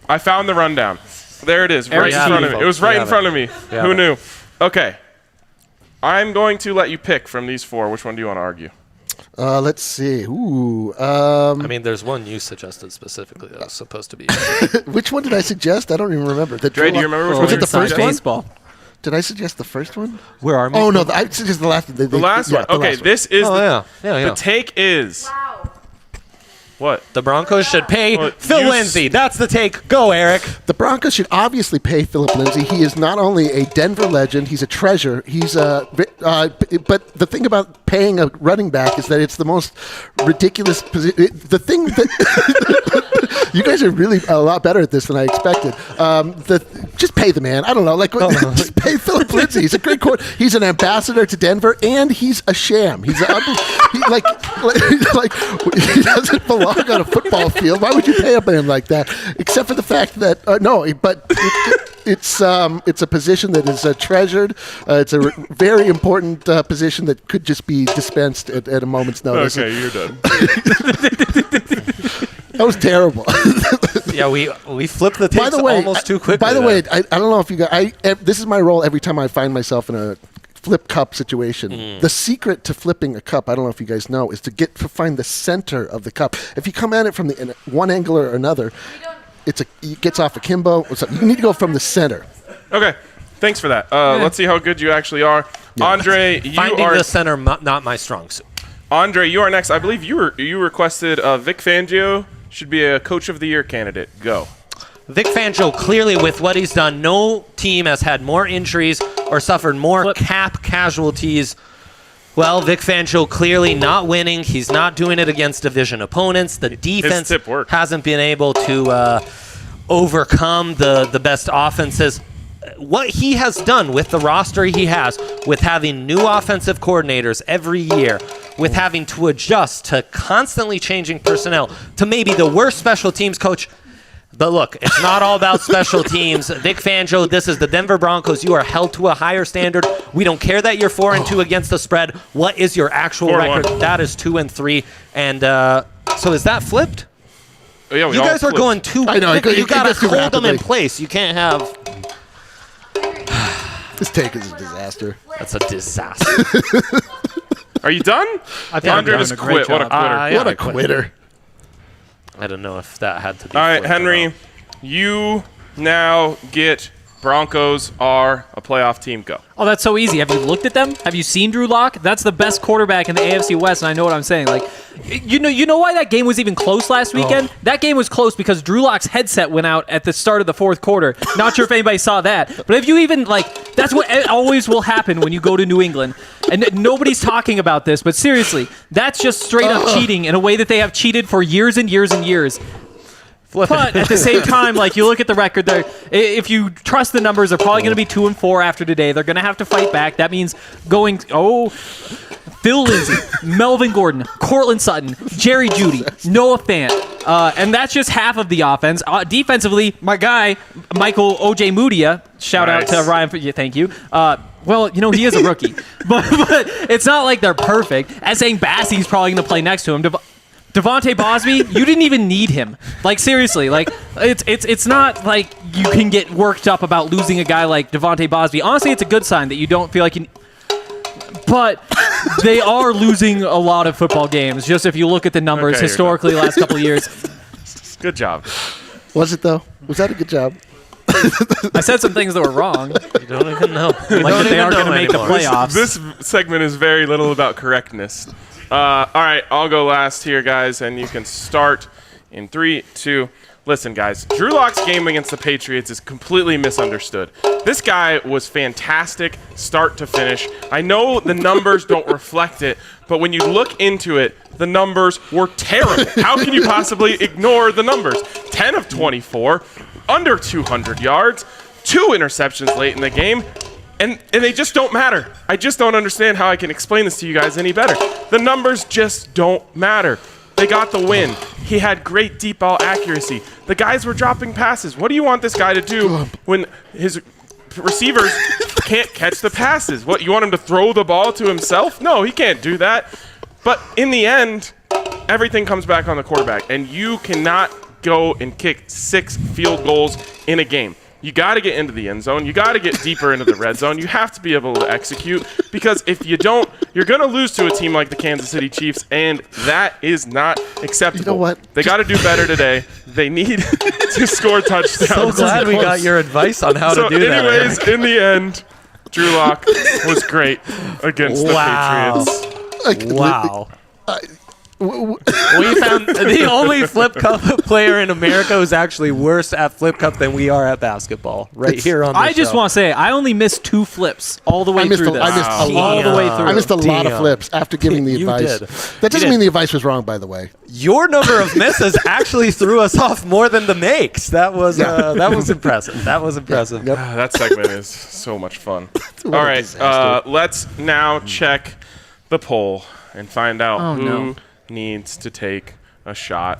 I found the rundown. There it is, right in front of me. It was right in front of me. Who knew? Okay. I'm going to let you pick from these four. Which one do you want to argue? Let's see. I mean, there's one you suggested specifically that was supposed to be. Which one did I suggest? I don't even remember. Dre, do you remember which one Was you it the first one? Baseball. Did I suggest the first one? Where are we? Oh, no. I suggested the last one. The last one. Okay, this is the take is. Wow. What? The Broncos should pay Well, Phil you Lindsay. That's the take. Go, Eric. The Broncos should obviously pay Philip Lindsay. He is not only a Denver legend, he's a treasure. He's but the thing about paying a running back is that it's the most ridiculous position. The thing that you guys are really a lot better at this than I expected. Just pay the man. I don't know. Just pay Philip Lindsay. He's a great coach. He's an ambassador to Denver, and he's a sham. He's he doesn't belong on a football field. Why would you pay a man like that? Except for the fact that it's a position that is treasured. It's a very important position that could just be dispensed at a moment's notice. Okay, you're done. That was terrible. Yeah, we flipped the takes almost too quickly. By the way, I don't know if you guys. This is my role every time I find myself in a flip cup situation. The secret to flipping a cup, I don't know if you guys know, is to find the center of the cup. If you come at it from in one angle or another, it gets off akimbo. You need to go from the center. Okay, thanks for that. Let's see how good you actually are. Yeah. Andre, finding the center, not my strong suit. Andre, you are next. I believe you requested Vic Fangio should be a Coach of the Year candidate. Go. Vic Fangio, clearly with what he's done, no team has had more injuries or suffered more cap casualties. Well, Vic Fangio clearly not winning. He's not doing it against division opponents. The defense hasn't been able to overcome the best offenses. What he has done with the roster he has, with having new offensive coordinators every year, with having to adjust to constantly changing personnel, to maybe the worst special teams coach. But look, it's not all about special teams. Vic Fangio, this is the Denver Broncos. You are held to a higher standard. We don't care that you're 4-2 against the spread. What is your actual record? That is 2-3. And so is that flipped? Oh, yeah, you guys are going too. I know. You got to hold them in place. You can't have. This take is a disaster. That's a disaster. Are you done? I think Andre just quit. What a quitter. What a quitter. I don't know if that had to be. All right, Henry, you now get Broncos are a playoff team. Go. Oh, that's so easy. Have you looked at them? Have you seen Drew Lock? That's the best quarterback in the AFC West, and I know what I'm saying. Like, you know why that game was even close last weekend? That game was close because Drew Lock's headset went out at the start of the fourth quarter. Not sure if anybody saw that, but if you even that's what always will happen when you go to New England. And nobody's talking about this, but seriously, that's just straight up cheating in a way that they have cheated for years and years and years. But at the same time, you look at the record there, if you trust the numbers, they're probably going to be 2-4 after today. They're going to have to fight back. That means going, Phil Lindsay, Melvin Gordon, Cortland Sutton, Jerry Jeudy, Noah Fant. And that's just half of the offense. Defensively, my guy, Michael O.J. Moody, shout out to Ryan, thank you. Well, he is a rookie. but it's not like they're perfect. As saying Bassey's probably going to play next to him. Devontae Bosby, you didn't even need him. Seriously, it's not like you can get worked up about losing a guy like Devontae Bosby. Honestly, it's a good sign that you don't feel like you. But they are losing a lot of football games. Just if you look at the numbers historically, last couple of years. Good job. Was it though? Was that a good job? I said some things that were wrong. You don't even know. That they are going to make the playoffs. This segment is very little about correctness. All right, I'll go last here, guys, and you can start in 3, 2. Listen, guys, Drew Lock's game against the Patriots is completely misunderstood. This guy was fantastic start to finish. I know the numbers don't reflect it, but when you look into it, the numbers were terrible. How can you possibly ignore the numbers? 10 of 24, under 200 yards, 2 interceptions late in the game. And they just don't matter. I just don't understand how I can explain this to you guys any better. The numbers just don't matter. They got the win. He had great deep ball accuracy. The guys were dropping passes. What do you want this guy to do when his receivers can't catch the passes? What, you want him to throw the ball to himself? No, he can't do that. But in the end, everything comes back on the quarterback. And you cannot go and kick 6 field goals in a game. You got to get into the end zone. You got to get deeper into the red zone. You have to be able to execute because if you don't, you're going to lose to a team like the Kansas City Chiefs, and that is not acceptable. You know what? They got to do better today. They need to score touchdowns. So glad we got your advice on how to do that. Anyways, in the end, Drew Lock was great against the Patriots. Wow. We found the only flip cup player in America who's actually worse at flip cup than we are at basketball. Here on the I just want to say, I only missed 2 flips all the way through this. I missed all the way through. I missed a lot of flips after giving the advice. Did. That doesn't mean the advice was wrong, by the way. Your number of misses actually threw us off more than the makes. That was impressive. That was impressive. Yep. That segment is so much fun. All right, let's now check the poll and find out who needs to take a shot.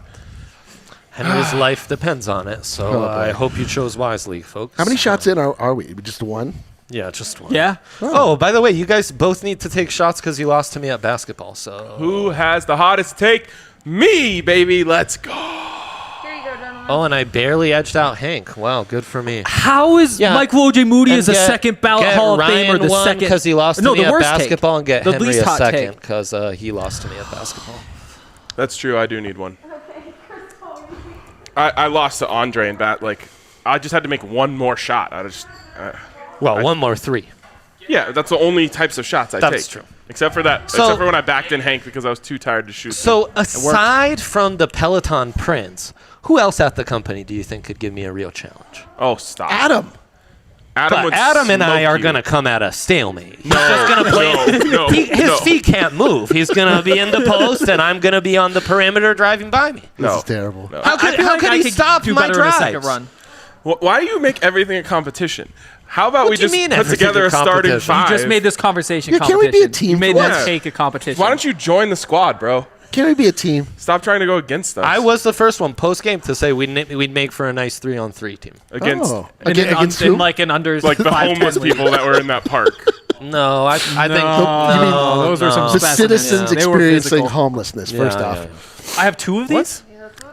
Henry's life depends on it, so I hope you chose wisely, folks. How many shots in are we? Just 1? Yeah, just 1. Yeah. Oh, by the way, you guys both need to take shots because you lost to me at basketball. So who has the hottest take? Me, baby. Let's go. Here you go, gentlemen. Oh, and I barely edged out Hank. Wow, good for me. How is Michael J Moody as a second ballot Hall of Famer? The second because he lost to me at basketball, and get the Henry least a hot second take. because he lost to me at basketball. That's true. I do need one. I lost to Andre in bat. Like, I just had to make one more shot. One more three. Yeah, that's the only types of shots I take. That's true. Except for that. Except for when I backed in Hank because I was too tired to shoot. So aside from the Peloton Prince, who else at the company do you think could give me a real challenge? Oh, stop. Adam. Would Adam and I smoke are you. going to come at a stalemate. He's No, just going to play. His no. feet can't move. He's going to be in the post, and I'm going to be on the perimeter driving by me. This is terrible. No. How could he stop do my better in a second drives? run. Why do you make everything a competition? How about we do you just mean put everything together a a starting competition? five? You just made this conversation Yeah, competition. can we be a team You made for this once? take a competition. Why don't you join the squad, bro? Can we be a team? Stop trying to go against us. I was the first one post-game to say we'd make for a nice 3-on-3 team. against Against in who? like an under like the 5'10" homeless league. people that were in that park. No, I think those are some The specimens. citizens They were experiencing physical. homelessness, first off. I have two of these.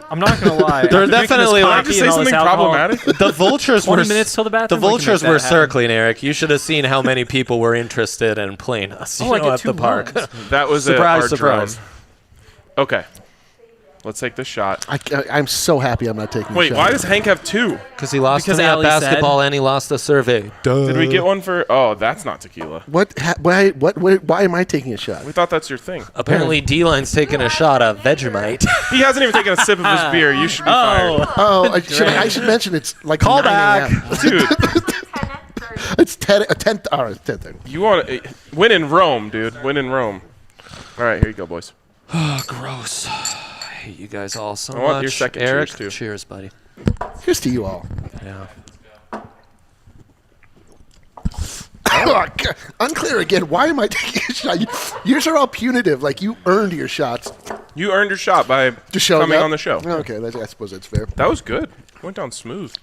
I'm not gonna lie. They're After drinking definitely this like- coffee Just say and all this something alcohol- problematic. The vultures 20 were minutes till the bathroom. The we can make vultures that were happen. circling, Eric. You should have seen how many people were interested in playing us Oh, I get at the two park. loans. That was Surprise, our surprise. drone. Okay, let's take this shot. I'm so happy I'm not taking Wait, a shot. why does Hank have two? Because he lost Because to me at Ali said- basketball and he lost the survey. Did we get one for? Oh, that's not tequila. Why am I taking a shot? We thought that's your thing. Apparently, D-Line's taking a shot of Vegemite. He hasn't even taken a sip of his beer. You should be fired, Oh, I should mention it's like Call 9 back. a.m. dude. It's 10. 10:30. You want to win in Rome, dude? Win in Rome. All right, here you go, boys. Gross. I hate you guys all so I want much. your second Eric, cheers, too. Cheers, buddy. Here's to you all. Yeah. Unclear again. Why am I taking a shot? Yours are all punitive. Like you earned your shots. You earned your shot by Just showing coming up? on the show. Okay, I suppose that's fair. That was good. Went down smooth.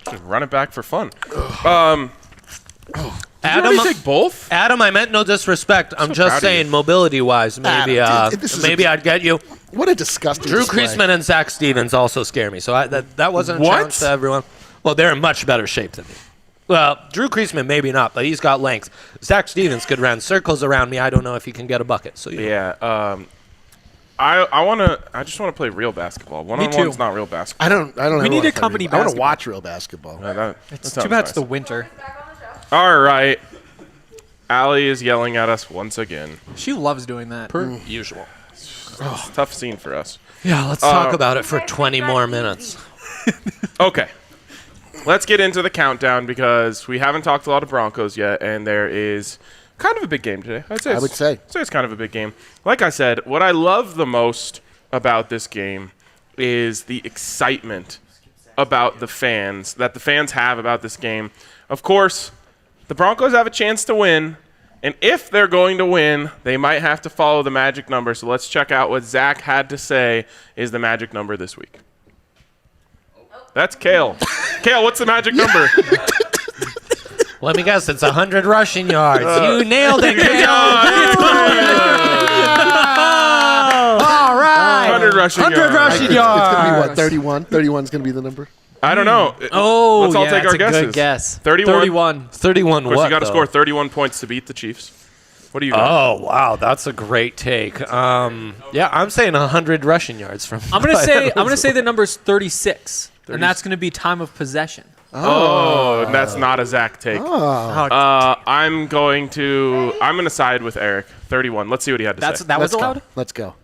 Just run it back for fun. Adam, Adam, you take both? Adam, I meant no disrespect. I'm So just proud of saying, you. mobility-wise, maybe Adam, this is I'd get you. What a disgusting Drew display. Kreisman and Zach Stevens also scare me, so that wasn't a What? challenge to everyone. Well, they're in much better shape than me. Well, Drew Kreisman maybe not, but he's got length. Zach Stevens could run circles around me. I don't know if he can get a bucket. So Yeah. I just want to play real basketball. One-on-one's not real basketball. I don't. We need wanna a company play real- I want to basketball. watch real basketball. That It's sounds too bad it's nice. the winter. All right. Allie is yelling at us once again. She loves doing that. per usual. It's a tough scene for us. Yeah, let's talk about it for 20 more minutes. Okay. Let's get into the countdown because we haven't talked a lot of Broncos yet, and there is kind of a big game today. I would say. it's kind of a big game. Like I said, what I love the most about this game is the excitement about the fans, that the fans have about this game. Of course, the Broncos have a chance to win, and if they're going to win, they might have to follow the magic number. So let's check out what Zach had to say is the magic number this week. That's Kale. Kale, what's the magic number? Let me guess, it's 100 rushing yards. You nailed it, Good Kale. job. All right. 100 rushing 100 yards. rushing It's going to be yards. what, 31? 31 is going to be the number? I don't know. Oh, Let's all yeah, take that's our a guesses. good guess. 31. 31 Of course, what, you got to though? score 31 points to beat the Chiefs. What do you got? Oh, wow. That's a great take. Yeah, I'm saying 100 rushing yards from I'm gonna say the number's 36, and that's gonna be time of possession. Oh, and that's not a Zach take. Oh, I'm going to side with Eric. 31. Let's see what he had to say. that was Let's go. allowed. Let's go.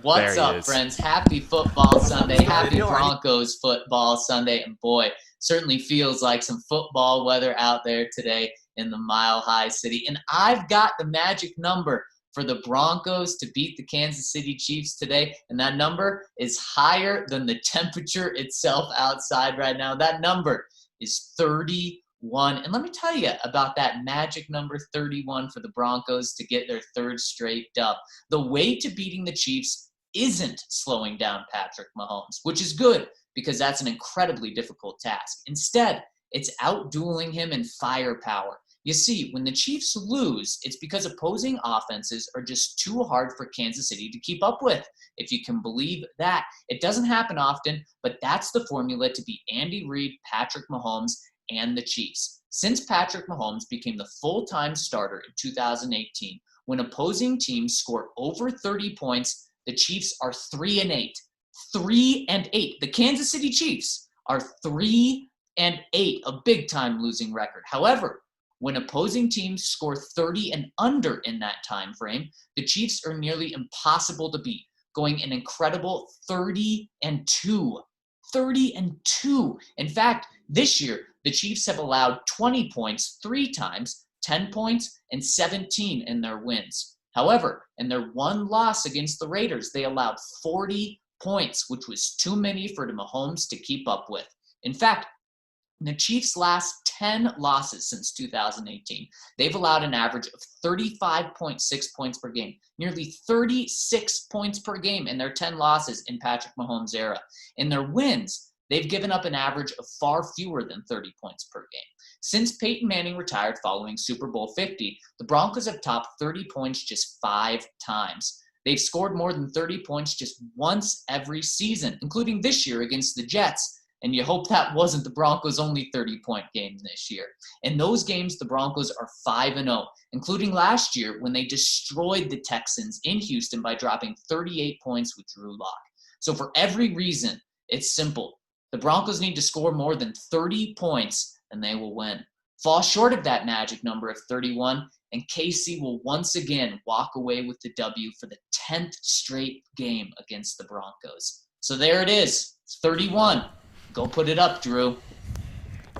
What's There he up, is. friends? Happy football Sunday. Happy Broncos football Sunday. And boy, certainly feels like some football weather out there today in the Mile High City. And I've got the magic number for the Broncos to beat the Kansas City Chiefs today. And that number is higher than the temperature itself outside right now. That number is 31. And let me tell you about that magic number 31 for the Broncos to get their third straight dub. The way to beating the Chiefs isn't slowing down Patrick Mahomes, which is good because that's an incredibly difficult task. Instead, it's outdueling him in firepower. You see, when the Chiefs lose, it's because opposing offenses are just too hard for Kansas City to keep up with, if you can believe that. It doesn't happen often, but that's the formula to beat Andy Reid, Patrick Mahomes, and the Chiefs. Since Patrick Mahomes became the full-time starter in 2018, when opposing teams score over 30 points, the Chiefs are 3-8. 3-8. The Kansas City Chiefs are 3-8, a big-time losing record. However, when opposing teams score 30 and under in that time frame, the Chiefs are nearly impossible to beat, going an incredible 30-2. 30-2. In fact, this year, the Chiefs have allowed 20 points 3 times, 10 points, and 17 in their wins. However, in their one loss against the Raiders, they allowed 40 points, which was too many for the Mahomes to keep up with. In fact, in the Chiefs' last 10 losses since 2018, they've allowed an average of 35.6 points per game, nearly 36 points per game in their 10 losses in Patrick Mahomes' era. In their wins, they've given up an average of far fewer than 30 points per game. Since Peyton Manning retired following Super Bowl 50, the Broncos have topped 30 points just 5 times. They've scored more than 30 points just once every season, including this year against the Jets. And you hope that wasn't the Broncos' only 30-point game this year. In those games, the Broncos are 5-0, including last year when they destroyed the Texans in Houston by dropping 38 points with Drew Lock. So for every reason, it's simple. The Broncos need to score more than 30 points, and they will win. Fall short of that magic number of 31, and KC will once again walk away with the W for the 10th straight game against the Broncos. So there it is. It's 31. Go put it up, Drew.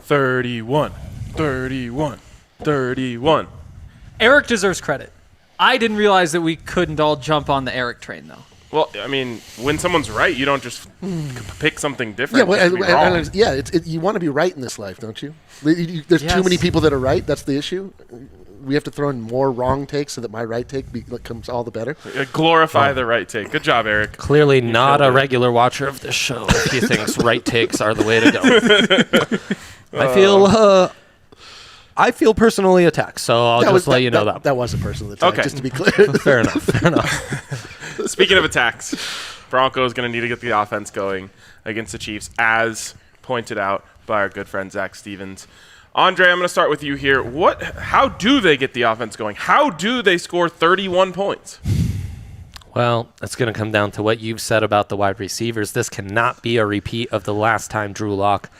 31. Eric deserves credit. I didn't realize that we couldn't all jump on the Eric train, though. Well, I mean, when someone's right, you don't just pick something different. You want to be right in this life, don't you? There's too many people that are right. That's the issue. We have to throw in more wrong takes so that my right take becomes all the better. Glorify the right take. Good job, Eric. Clearly not a regular watcher of this show if he thinks right takes are the way to go. I feel personally attacked, so I'll just let you know that. That was a personal attack, just to be clear. Fair enough. Speaking of attacks, Broncos going to need to get the offense going against the Chiefs, as pointed out by our good friend Zach Stevens. Andre, I'm going to start with you here. How do they get the offense going? How do they score 31 points? Well, it's going to come down to what you've said about the wide receivers. This cannot be a repeat of the last time Drew Lock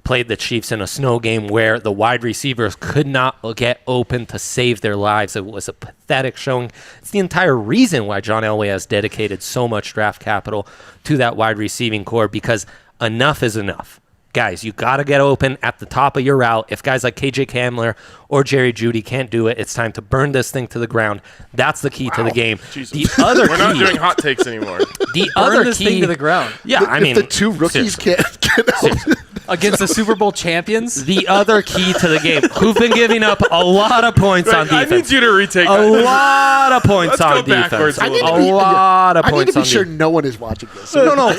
played the Chiefs in a snow game where the wide receivers could not get open to save their lives. It was a pathetic showing. It's the entire reason why John Elway has dedicated so much draft capital to that wide receiving core, because enough is enough. Guys, you got to get open at the top of your route. If guys like KJ Kamler or Jerry Jeudy can't do it, it's time to burn this thing to the ground. That's the key to the game. Jesus. The other We're not doing hot takes anymore. The other this thing to the ground. Yeah, I mean, the two rookies can't get out. Against the Super Bowl champions? The other key to the game, who've been giving up a lot of points on defense. I need you to retake a lot of points on defense. I need to be sure no one is watching this. No.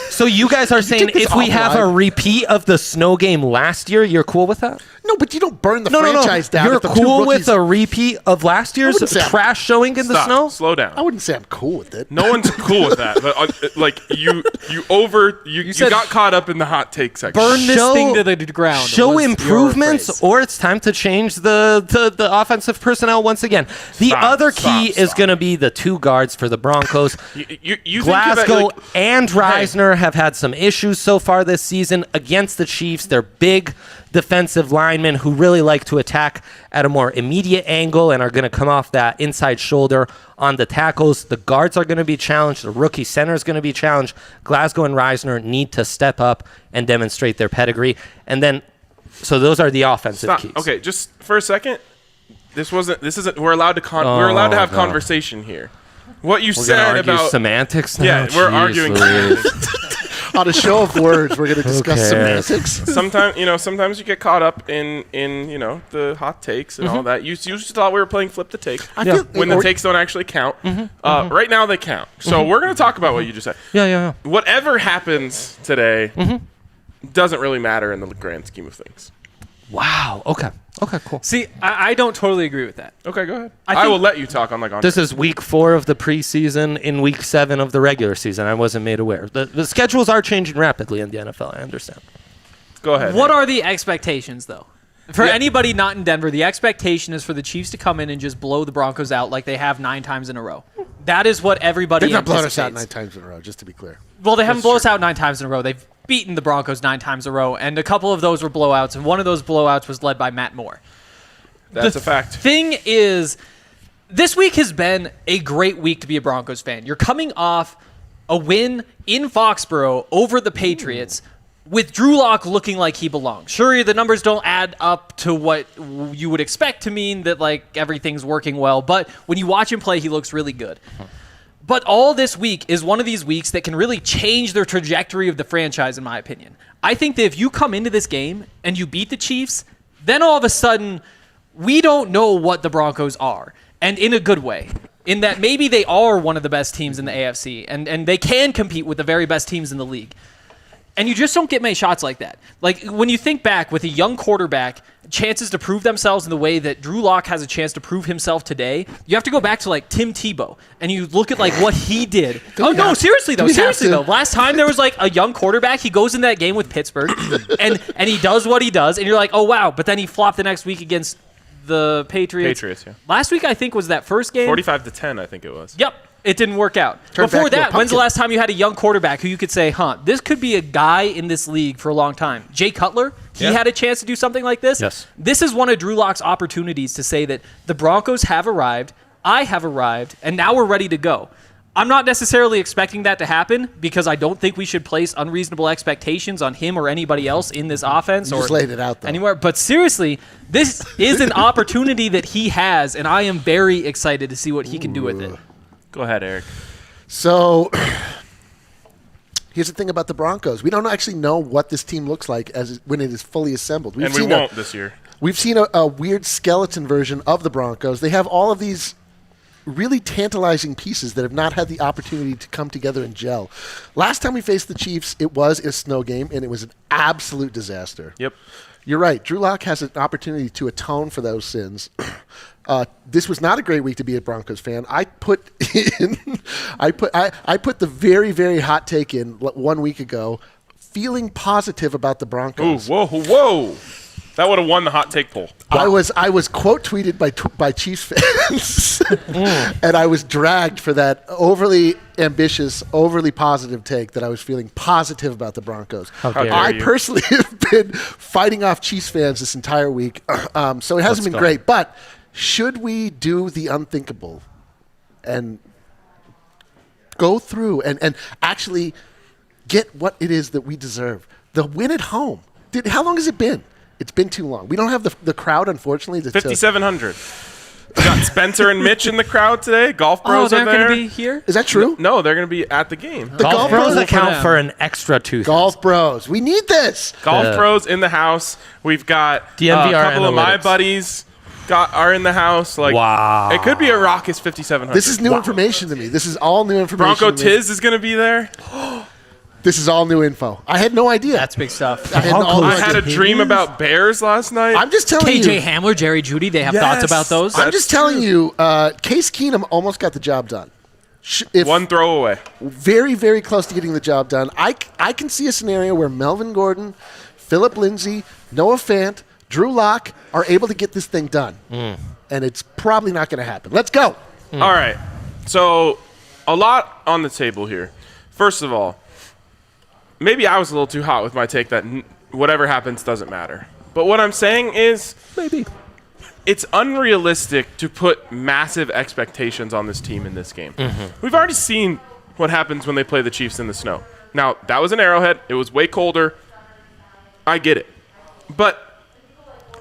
So you guys are saying if we have a repeat of the snow game last year, you're cool with that? No, but you don't burn the franchise down. You're cool with a repeat of last year's trash showing in the snow? Slow down. I wouldn't say I'm cool with it. No one's cool with that. But, you got caught up in the hot take section. Burn this thing to the ground. Show improvements, or it's time to change the offensive personnel once again. The other key is going to be the two guards for the Broncos. You Glasgow and Reisner have had some issues so far this season against the Chiefs. They're big defensive linemen who really like to attack at a more immediate angle and are going to come off that inside shoulder on the tackles. The guards are going to be challenged. The rookie center is going to be challenged. Glasgow and Reisner need to step up and demonstrate their pedigree. And then, so those are the offensive keys. Okay, just for a second. We're allowed to have conversation here. What you said about semantics now? Yeah, we're arguing on a show of words. We're going to discuss semantics. Sometimes you get caught up in the hot takes and all that. You just thought we were playing flip the take when the takes don't actually count. Right now they count. So we're going to talk about what you just said. Yeah. Whatever happens today doesn't really matter in the grand scheme of things. Wow. Okay. Okay, cool. See, I don't totally agree with that. Okay, go ahead. I I think- will let you talk on like on. This is week 4 of the preseason in week 7 of the regular season. I wasn't made aware. The schedules are changing rapidly in the NFL. I understand. Go ahead. What Hank. are the expectations, though? For anybody not in Denver, the expectation is for the Chiefs to come in and just blow the Broncos out like they have 9 times in a row. That is what everybody They've not blown us out anticipates. 9 times in a row, just to be clear. Well, they haven't blown us out 9 times in a row. They've beaten the Broncos 9 times in a row, and a couple of those were blowouts, and one of those blowouts was led by Matt Moore. That's a fact. Thing is, this week has been a great week to be a Broncos fan. You're coming off a win in Foxborough over the Patriots with Drew Lock looking like he belongs. Sure, the numbers don't add up to what you would expect to mean that like everything's working well, but when you watch him play, he looks really good. But all this week is one of these weeks that can really change the trajectory of the franchise, in my opinion. I think that if you come into this game and you beat the Chiefs, then all of a sudden, we don't know what the Broncos are. And in a good way. In that maybe they are one of the best teams in the AFC, and they can compete with the very best teams in the league. And you just don't get many shots like that. Like, when you think back with a young quarterback, chances to prove themselves in the way that Drew Lock has a chance to prove himself today, you have to go back to, like, Tim Tebow. And you look at, like, what he did. Seriously, though. Last time there was, like, a young quarterback, he goes in that game with Pittsburgh, and he does what he does, and you're like, oh, wow. But then he flopped the next week against the Patriots. Yeah. Last week, I think, was that first game. 45-10, I think it was. Yep. It didn't work out. Before that, when's the last time you had a young quarterback who you could say, this could be a guy in this league for a long time? Jay Cutler, he had a chance to do something like this. Yes. This is one of Drew Lock's opportunities to say that the Broncos have arrived, I have arrived, and now we're ready to go. I'm not necessarily expecting that to happen because I don't think we should place unreasonable expectations on him or anybody else in this offense You or just laid it out, though. anywhere. But seriously, this is an opportunity that he has, and I am very excited to see what he can do with it. Go ahead, Eric. So here's the thing about the Broncos. We don't actually know what this team looks like when it is fully assembled. And we won't this year. We've seen a weird skeleton version of the Broncos. They have all of these really tantalizing pieces that have not had the opportunity to come together and gel. Last time we faced the Chiefs, it was a snow game, and it was an absolute disaster. Yep. You're right. Drew Lock has an opportunity to atone for those sins. This was not a great week to be a Broncos fan. I put the very, very hot take in 1 week ago, feeling positive about the Broncos. Ooh, whoa. That would have won the hot take poll. Wow. I was quote tweeted by Chiefs fans, and I was dragged for that overly ambitious, overly positive take that I was feeling positive about the Broncos. I personally have been fighting off Chiefs fans this entire week, so it hasn't been great. But should we do the unthinkable and go through and actually get what it is that we deserve? The win at home. How long has it been? It's been too long. We don't have the crowd, unfortunately. 5,700. We got Spencer and Mitch in the crowd today. Golf Bros are there. They're going to be here? Is that true? No, they're going to be at the game. The Golf Bros account for an extra 2,000. Golf Bros. We need this. Golf Bros in the house. We've got DMVR a couple analytics. of my buddies are in the house. Like, wow. It could be a raucous 5,700. This is new information to me. This is all new information. Bronco Tiz is going to be there. This is all new info. I had no idea. That's big stuff. I had a dream about bears last night. I'm just telling you. KJ Hamler, Jerry Judy, they have thoughts about those. I'm just telling you, Case Keenum almost got the job done. One throw away. Very, very close to getting the job done. I can see a scenario where Melvin Gordon, Phillip Lindsay, Noah Fant, Drew Lock are able to get this thing done. And it's probably not going to happen. Let's go. All right. So, a lot on the table here. First of all, maybe I was a little too hot with my take that whatever happens doesn't matter. But what I'm saying is maybe it's unrealistic to put massive expectations on this team in this game. We've already seen what happens when they play the Chiefs in the snow. Now, that was an Arrowhead. It was way colder. I get it. But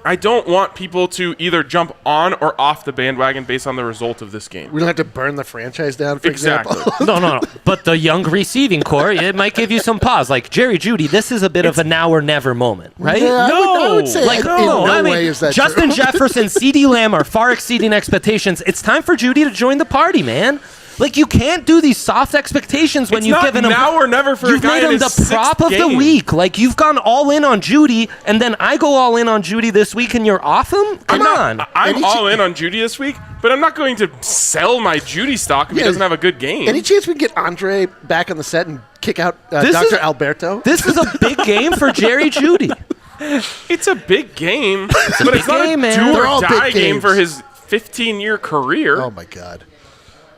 I don't want people to either jump on or off the bandwagon based on the result of this game. We don't have to burn the franchise down, for example. No. But the young receiving core, it might give you some pause. Like, Jerry Judy, this is a bit of a now or never moment, right? Yeah, I would say like, in no way is that Justin true. Jefferson, CeeDee Lamb are far exceeding expectations. It's time for Judy to join the party, man. Like, you can't do these soft expectations when you've given him now or never for a you've guy made in him the his prop sixth of the game. week. Like, you've gone all in on Judy, and then I go all in on Judy this week, and you're off him. Come on. I'm all in on Judy this week, but I'm not going to sell my Judy stock if he doesn't have a good game. Any chance we can get Andre back on the set and kick out Dr. Alberto? This is a big game for Jerry Judy. It's a big game, but big it's not game, a man. do They're or all die big game games. for his 15-year career. Oh, my God.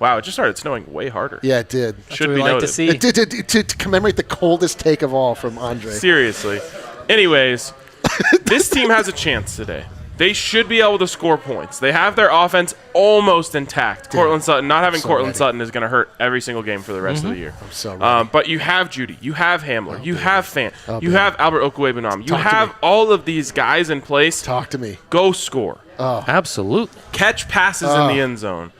Wow, it just started snowing way harder. Yeah, it did. Should what be we like noted. to see. It did to commemorate the coldest take of all from Andre. Seriously. Anyways, this team has a chance today. They should be able to score points. They have their offense almost intact. Cortland Sutton, not having Cortland Sutton is going to hurt every single game for the rest of the year. I'm so ready. But you have Judy. You have Hamler. You have Fant. You have Albert Okwuegbunam. You have all of these guys in place. Talk to me. Go score. Absolutely. Catch passes in the end zone.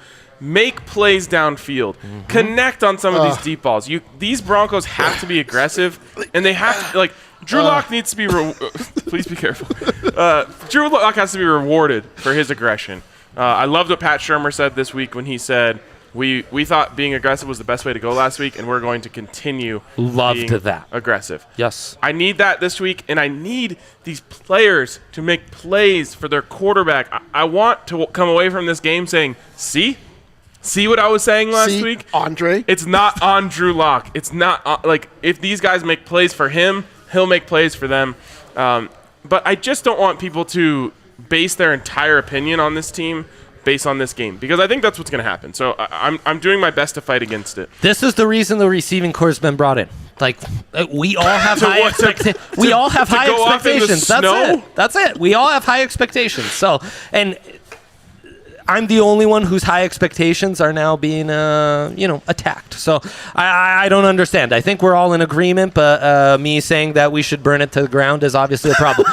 Make plays downfield. Connect on some of these deep balls. These Broncos have to be aggressive, and they have to, like, Drew Lock needs to be please be careful. Drew Lock has to be rewarded for his aggression. I loved what Pat Shurmur said this week when he said, we thought being aggressive was the best way to go last week, and we're going to continue being aggressive. Yes. I need that this week, and I need these players to make plays for their quarterback. I want to come away from this game saying, See what I was saying last week? Andre? It's not on Drew Lock. It's not like, if these guys make plays for him, he'll make plays for them. But I just don't want people to base their entire opinion on this team based on this game, because I think that's what's going to happen. So I'm doing my best to fight against it. This is the reason the receiving corps has been brought in. Like, we all have high expectations. We all have high expectations. That's it. We all have high expectations. So, and I'm the only one whose high expectations are now being, attacked. So I don't understand. I think we're all in agreement, but me saying that we should burn it to the ground is obviously a problem.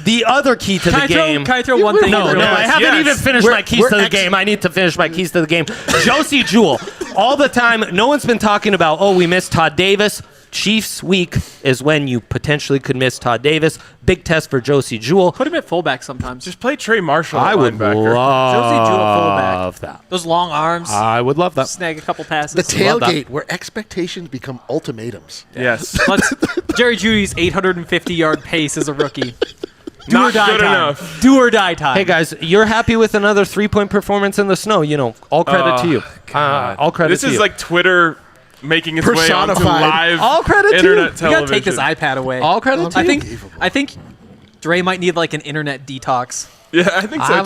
The other key to the game. Can I throw one thing? No, I haven't even finished my keys to the game. I need to finish my keys to the game. Josie Jewell. All the time, no one's been talking about, we missed Todd Davis. Chiefs week is when you potentially could miss Todd Davis. Big test for Josie Jewell. Put him at fullback sometimes. Just play Trey Marshall at I would linebacker. Josie Jewell fullback. love that. Those long arms. I would love that. Snag a couple passes. The tailgate where expectations become ultimatums. Yes. Jerry Judy's 850-yard pace as a rookie. Do Not or die good time. enough. Do or die time. Hey guys, you're happy with another 3-point performance in the snow? All credit to you. All credit This to you. is like Twitter making its way onto Personified. live All credit to you. internet You television. gotta take this iPad away. All credit to you. I think Dre might need like an internet detox. Yeah, I think so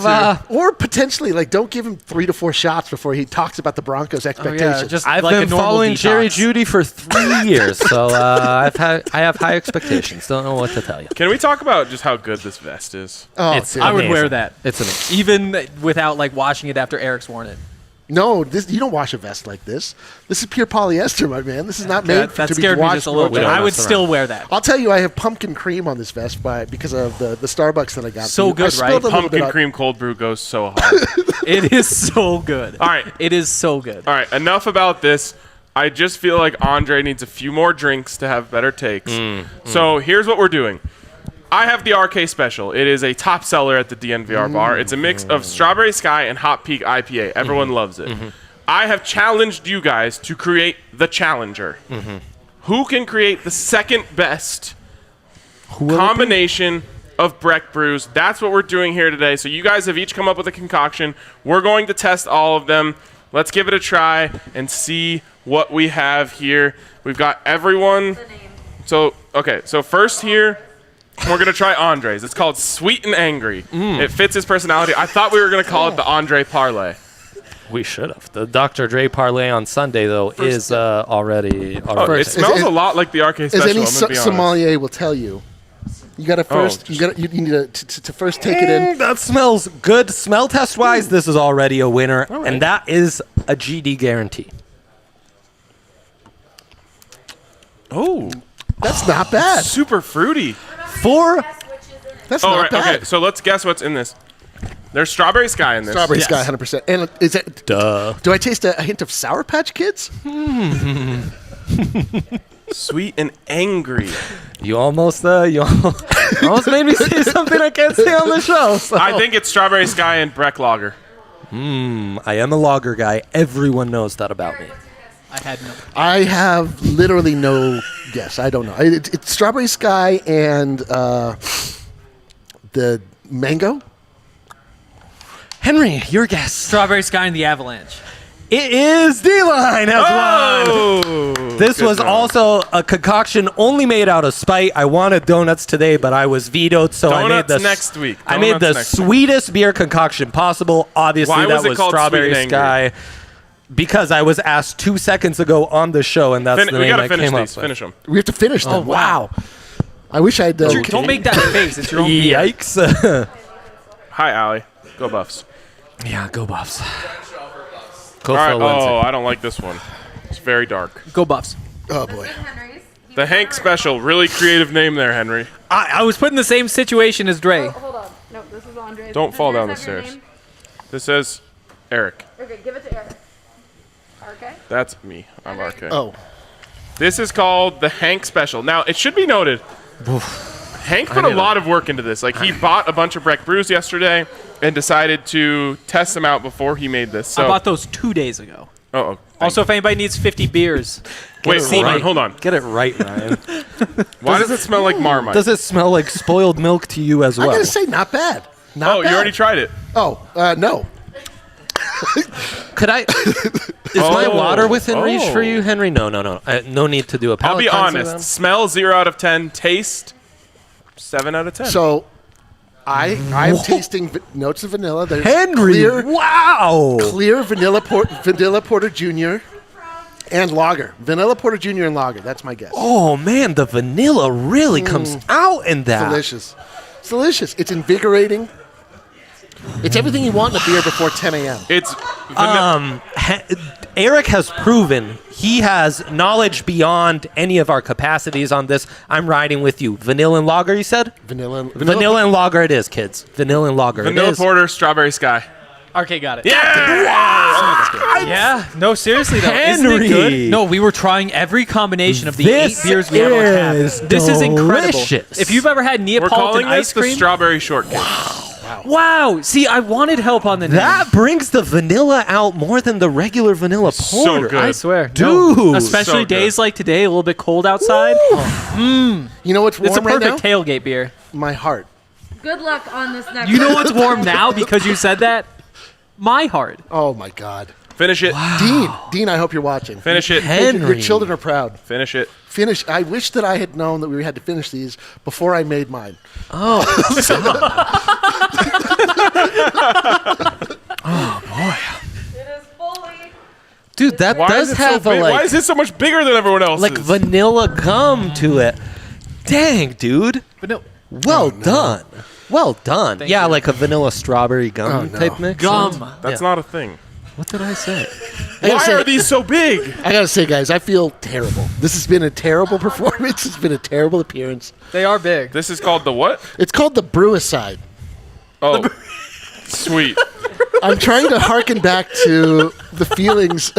too. Or potentially, don't give him 3 to 4 shots before he talks about the Broncos' expectations. I've like a been normal following detox. Jerry Judy for 3 years, so I have high expectations. Don't know what to tell you. Can we talk about just how good this vest is? It's I would amazing. wear that. It's amazing. Even without washing it after Eric's worn it. No, you don't wash a vest like this. This is pure polyester, my man. This is not made That to be scared me washed. just a little bit. don't I would mess still wear that. I'll tell you, I have pumpkin cream on this vest because of the Starbucks that I got. So for you. good, I spilled right? a little bit Pumpkin out. cream cold brew goes so hard. It is so good. All right. It is so good. All right, enough about this. I just feel like Andre needs a few more drinks to have better takes. So here's what we're doing. I have the RK Special. It is a top seller at the DNVR bar. It's a mix of Strawberry Sky and Hot Peak IPA. Everyone loves it. I have challenged you guys to create the challenger. Who can create the second best combination of Breck Brews? That's what we're doing here today. So you guys have each come up with a concoction. We're going to test all of them. Let's give it a try and see what we have here. We've got everyone. So first here, we're going to try Andre's. It's called Sweet and Angry. It fits his personality. I thought we were going to call it the Andre Parlay. We should have. The Dr. Dre parlay on Sunday, though, is already. It smells a lot like the RK Special. As any I'm gonna be honest. sommelier will tell you, you got to first. You need to first take it in. That smells good. Smell test wise, this is already a winner, and that is a GD guarantee. Oh, That's not bad. super fruity. That's not bad. Okay, so let's guess what's in this. There's Strawberry Sky in this. Strawberry Sky, 100%. And is it? Duh. Do I taste a hint of Sour Patch Kids? Sweet and Angry. You almost made me say something I can't say on the show. So. I think it's Strawberry Sky and Breck Lager. I am a lager guy. Everyone knows that about me. I have literally no guess. I don't know. It's Strawberry Sky and the mango. Henry, your guess. Strawberry Sky and the Avalanche. It is D-Line has won. This was also a concoction only made out of spite. I wanted donuts today, but I was vetoed, so I made the next week. I made the sweetest beer concoction possible. Obviously, Why was that it was called Strawberry Sweet and Sky. Because I was asked 2 seconds ago on the show, and that's the we name gotta I finish came up these. with. Finish them. We have to finish them. Oh, wow. I wish I had. Don't make that face. It's your own beer. Yikes. Hi, Allie. Go Buffs. Yeah, go Buffs. Go All right. Phil Lindsay. Oh, I don't like this one. It's very dark. Go Buffs. Oh boy. The Hank Special. Really creative name there, Henry. I was put in the same situation as Dre. Hold on. No, this is Andre's. Don't Does fall yours down the have your stairs. name? This says Eric. Okay, give it to Eric. Okay. That's me. I'm RK. Oh. This is called the Hank Special. Now, it should be noted, Hank put a lot of work into this. Like, he bought a bunch of Breck Brews yesterday and decided to test them out before he made this. So, I bought those 2 days ago. oh, Also, if anybody needs 50 beers, wait, hold on. Get it right, Ryan. Why does it smell like Marmite? Does it smell like spoiled milk to you as well? I gotta say, not bad. Not Oh, bad. you already tried it. Oh, no. Could I? Is my water within reach for you, Henry? No. No need to do a palate I'll be cleanser honest. then? Smell 0 out of 10. Taste 7 out of 10. So, I'm tasting notes of vanilla. There's Henry, clear vanilla porter junior and lager. Vanilla porter junior and lager. That's my guess. Oh man, the vanilla really comes out in that. Delicious. It's delicious. It's invigorating. It's everything you want in a beer before 10 a.m. It's Eric has proven he has knowledge beyond any of our capacities on this. I'm riding with you. Vanilla and lager, you said? Vanilla and lager it is, kids. Vanilla and lager Vanilla it is. Porter, Strawberry Sky. RK got it. Yeah! Yeah. No, seriously though. Henry! Isn't it good? No, we were trying every combination of the This 8 beers we have on tap. is This is incredible. delicious. If you've ever had We're Neapolitan calling ice this the cream, Strawberry Shortcake. wow. See, I wanted help on the name. That brings the vanilla out more than the regular vanilla So porter. good. I swear, Dude. No. Especially So good. days like today, a little bit cold outside. You know what's warm It's a right perfect now? tailgate beer. My heart. Good luck on this next. You know what's warm now because you said that? My heart. Oh, my God. Finish it. Dean, I hope you're watching. Finish it. Henry. Your children are proud. Finish it. Finish. I wish that I had known that we had to finish these before I made mine. Oh, It is fully. dude, that Why does is it have so a big? like, Why is it so much bigger than everyone else's? like vanilla gum to it. Dang, dude. But no. Well done. Well done. Thank yeah, you. like a vanilla strawberry gum Oh, no. type mix. Gum. That's Yeah. not a thing. What did I say? I gotta Why say- are these so big? I gotta say, guys, I feel terrible. This has been a terrible performance. It's been a terrible appearance. They are big. This is called the what? It's called the Brewicide. Oh, sweet. I'm trying to harken back to the feelings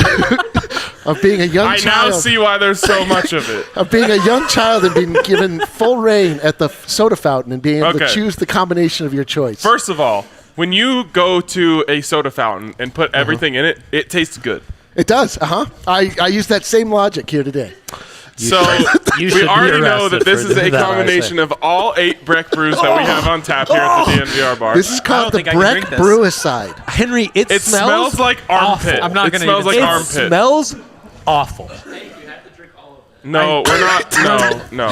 of being a young I child. now see why there's so much of it. Of being a young child and being given full reign at the soda fountain and being able to Okay. choose the combination of your choice. First of all, when you go to a soda fountain and put everything in it, it tastes good. It does. I use that same logic here today. So you should we be already know arrested that this for is a that, I combination say. of all 8 Breck Brews that we have on tap here at the DNVR bar. This is called the think I can Breck drink this. Brewicide. Henry, it, It smells like armpit. I'm not It gonna smells even like say armpit. It smells awful. No, we're not. No.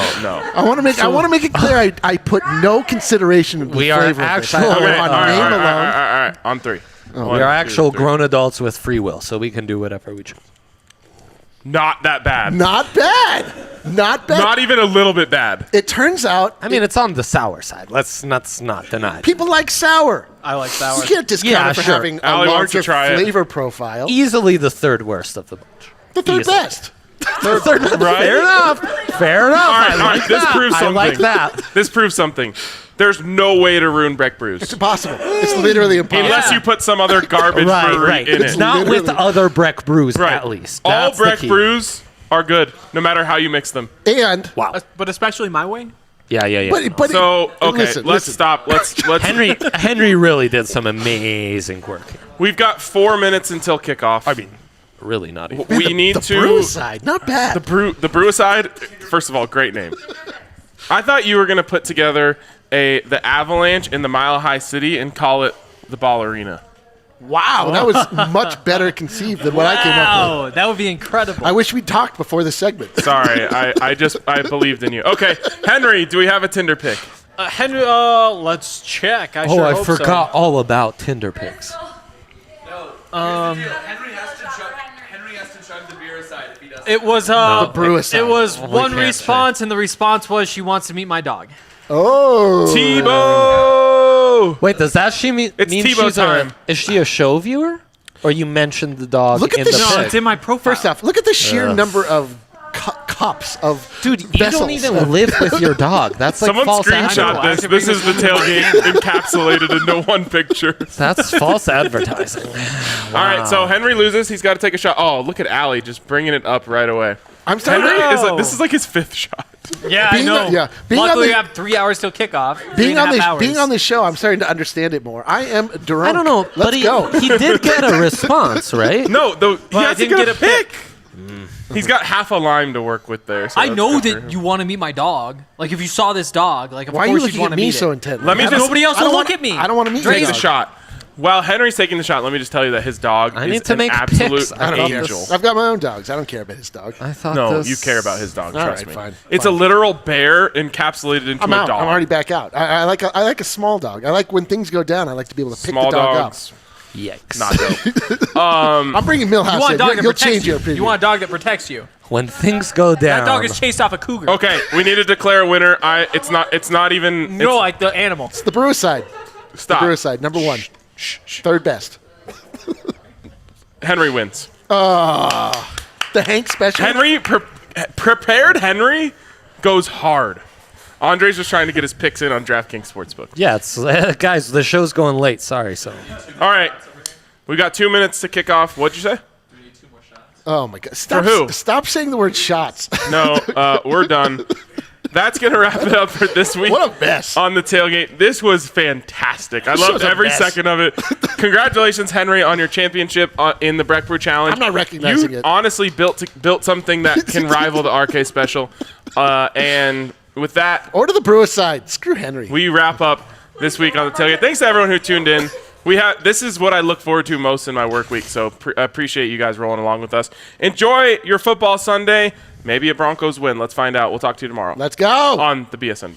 I want to make it clear. I put no consideration of the We are flavor of this. I- actual- I- Okay, on all right, name all right, alone. all right. On 3. We One, are two, actual 3. grown adults with free will, so we can do whatever we choose. Not that bad. Not bad. Not bad. Not even a little bit bad. It turns out I mean, it's on the sour side. Let's not deny it. people like sour. I like sour. You can't discount Yeah, it for sure. having a Allie, why don't larger you try it? flavor profile. Easily the third worst of the bunch. The third Easily. best. Right? Fair enough. Fair enough. All right, I all like right, this that. proves I something. like that. This proves something. There's no way to ruin Breck Brews. It's impossible. It's literally impossible. Unless you put some other garbage brewery in It's it. not with Literally. other Breck Brews, Right. at least. All That's the Breck key. Brews are good, no matter how you mix them. And Wow. But especially my way. Yeah. But So okay, listen, let's listen. stop. Let's Henry really did some amazing work here. We've got 4 minutes until kickoff. I mean, really not even. we need the to Brewside, not bad. the Brewside. First of all, great name. I thought you were gonna put together the Avalanche in the Mile High City and call it the Ball Arena. Wow, that was much better conceived than what I came up with. That would be incredible. I wish we'd talked before the segment. Sorry, I believed in you. Okay, Henry, do we have a Tinder pick? Henry, let's check. I sure hope forgot all about Tinder pics. Henry has to chug the beer aside if he doesn't. It was the Brewside. It was one can't response, and the response was she wants to meet my dog. Oh, Tebow. Wait, does that mean It's mean Tebow she's time. is she a show viewer? Or you mentioned the dog Look at in this the shit. No, pic? it's in my profile. First off, look at the sheer number of cups of Dude, you vessels. don't even live with your dog. That's like Someone false screenshot advertising. this. This is the tailgate encapsulated into one picture. That's false advertising. All right, so Henry loses. He's got to take a shot. Oh, look at Allie just bringing it up right away. I'm sorry. Henry this is like his 5th shot. Yeah, Being I know. on- yeah, being on Luckily, the- we have 3 hours till kickoff. being on this 3.5 being hours. on this show, I'm starting to understand it more. I am drunk. I don't know, Let's but go. he did get a response, right? No, he I has to didn't get get a a pick. He's got half a lime to work with there. So I that's know good for that him. you want to meet my dog. Like, if you saw this dog, like, of Why are you course looking you'd want at to me meet so it. intently? Let me I just- don't- Nobody else I will don't look wanna- at me. I don't want to meet Take you. the shot. While Henry's taking the shot, let me just tell you that his dog I is need to an make absolute picks. I don't know. angel. I've got my own dogs. I don't care about his dog. I thought No, this... you care about his dog. All Trust right, me. fine, It's fine. a literal bear encapsulated into I'm a out. dog. I'm already back out. I like a small dog. I like when things go down. I like to be able to pick Small the dog dogs. Yikes. Not dope. up. I'm bringing Millhouse You want a in. dog You'll that protects change you. your opinion. You want a dog that protects you. When things go down... That dog is chased off a cougar. Okay, we need to declare a winner. It's not even. No, like the animal. It's the Brewside. Stop. The Brewside, number 1. Third best. Henry wins. The Hank special. Henry prepared. Henry goes hard. Andre's just trying to get his picks in on DraftKings Sportsbook. Yeah, it's guys, the show's going late. Sorry, so... All right, we got 2 minutes to kick off. What'd you say? Oh my God! Stop, For who? Stop saying the word shots. No, we're done. That's going to wrap it up for this week. What a mess. On the tailgate. This was fantastic. I This loved was a every mess. second of it. Congratulations, Henry, on your championship in the Breck Brew Challenge. I'm not recognizing you it. honestly built something that can rival the RK Special. And with that, Order the Brewside. Screw Henry. we wrap up this week on the tailgate. Thanks to everyone who tuned in. This is what I look forward to most in my work week, so I appreciate you guys rolling along with us. Enjoy your football Sunday. Maybe a Broncos win. Let's find out. We'll talk to you tomorrow Let's go. on the BSN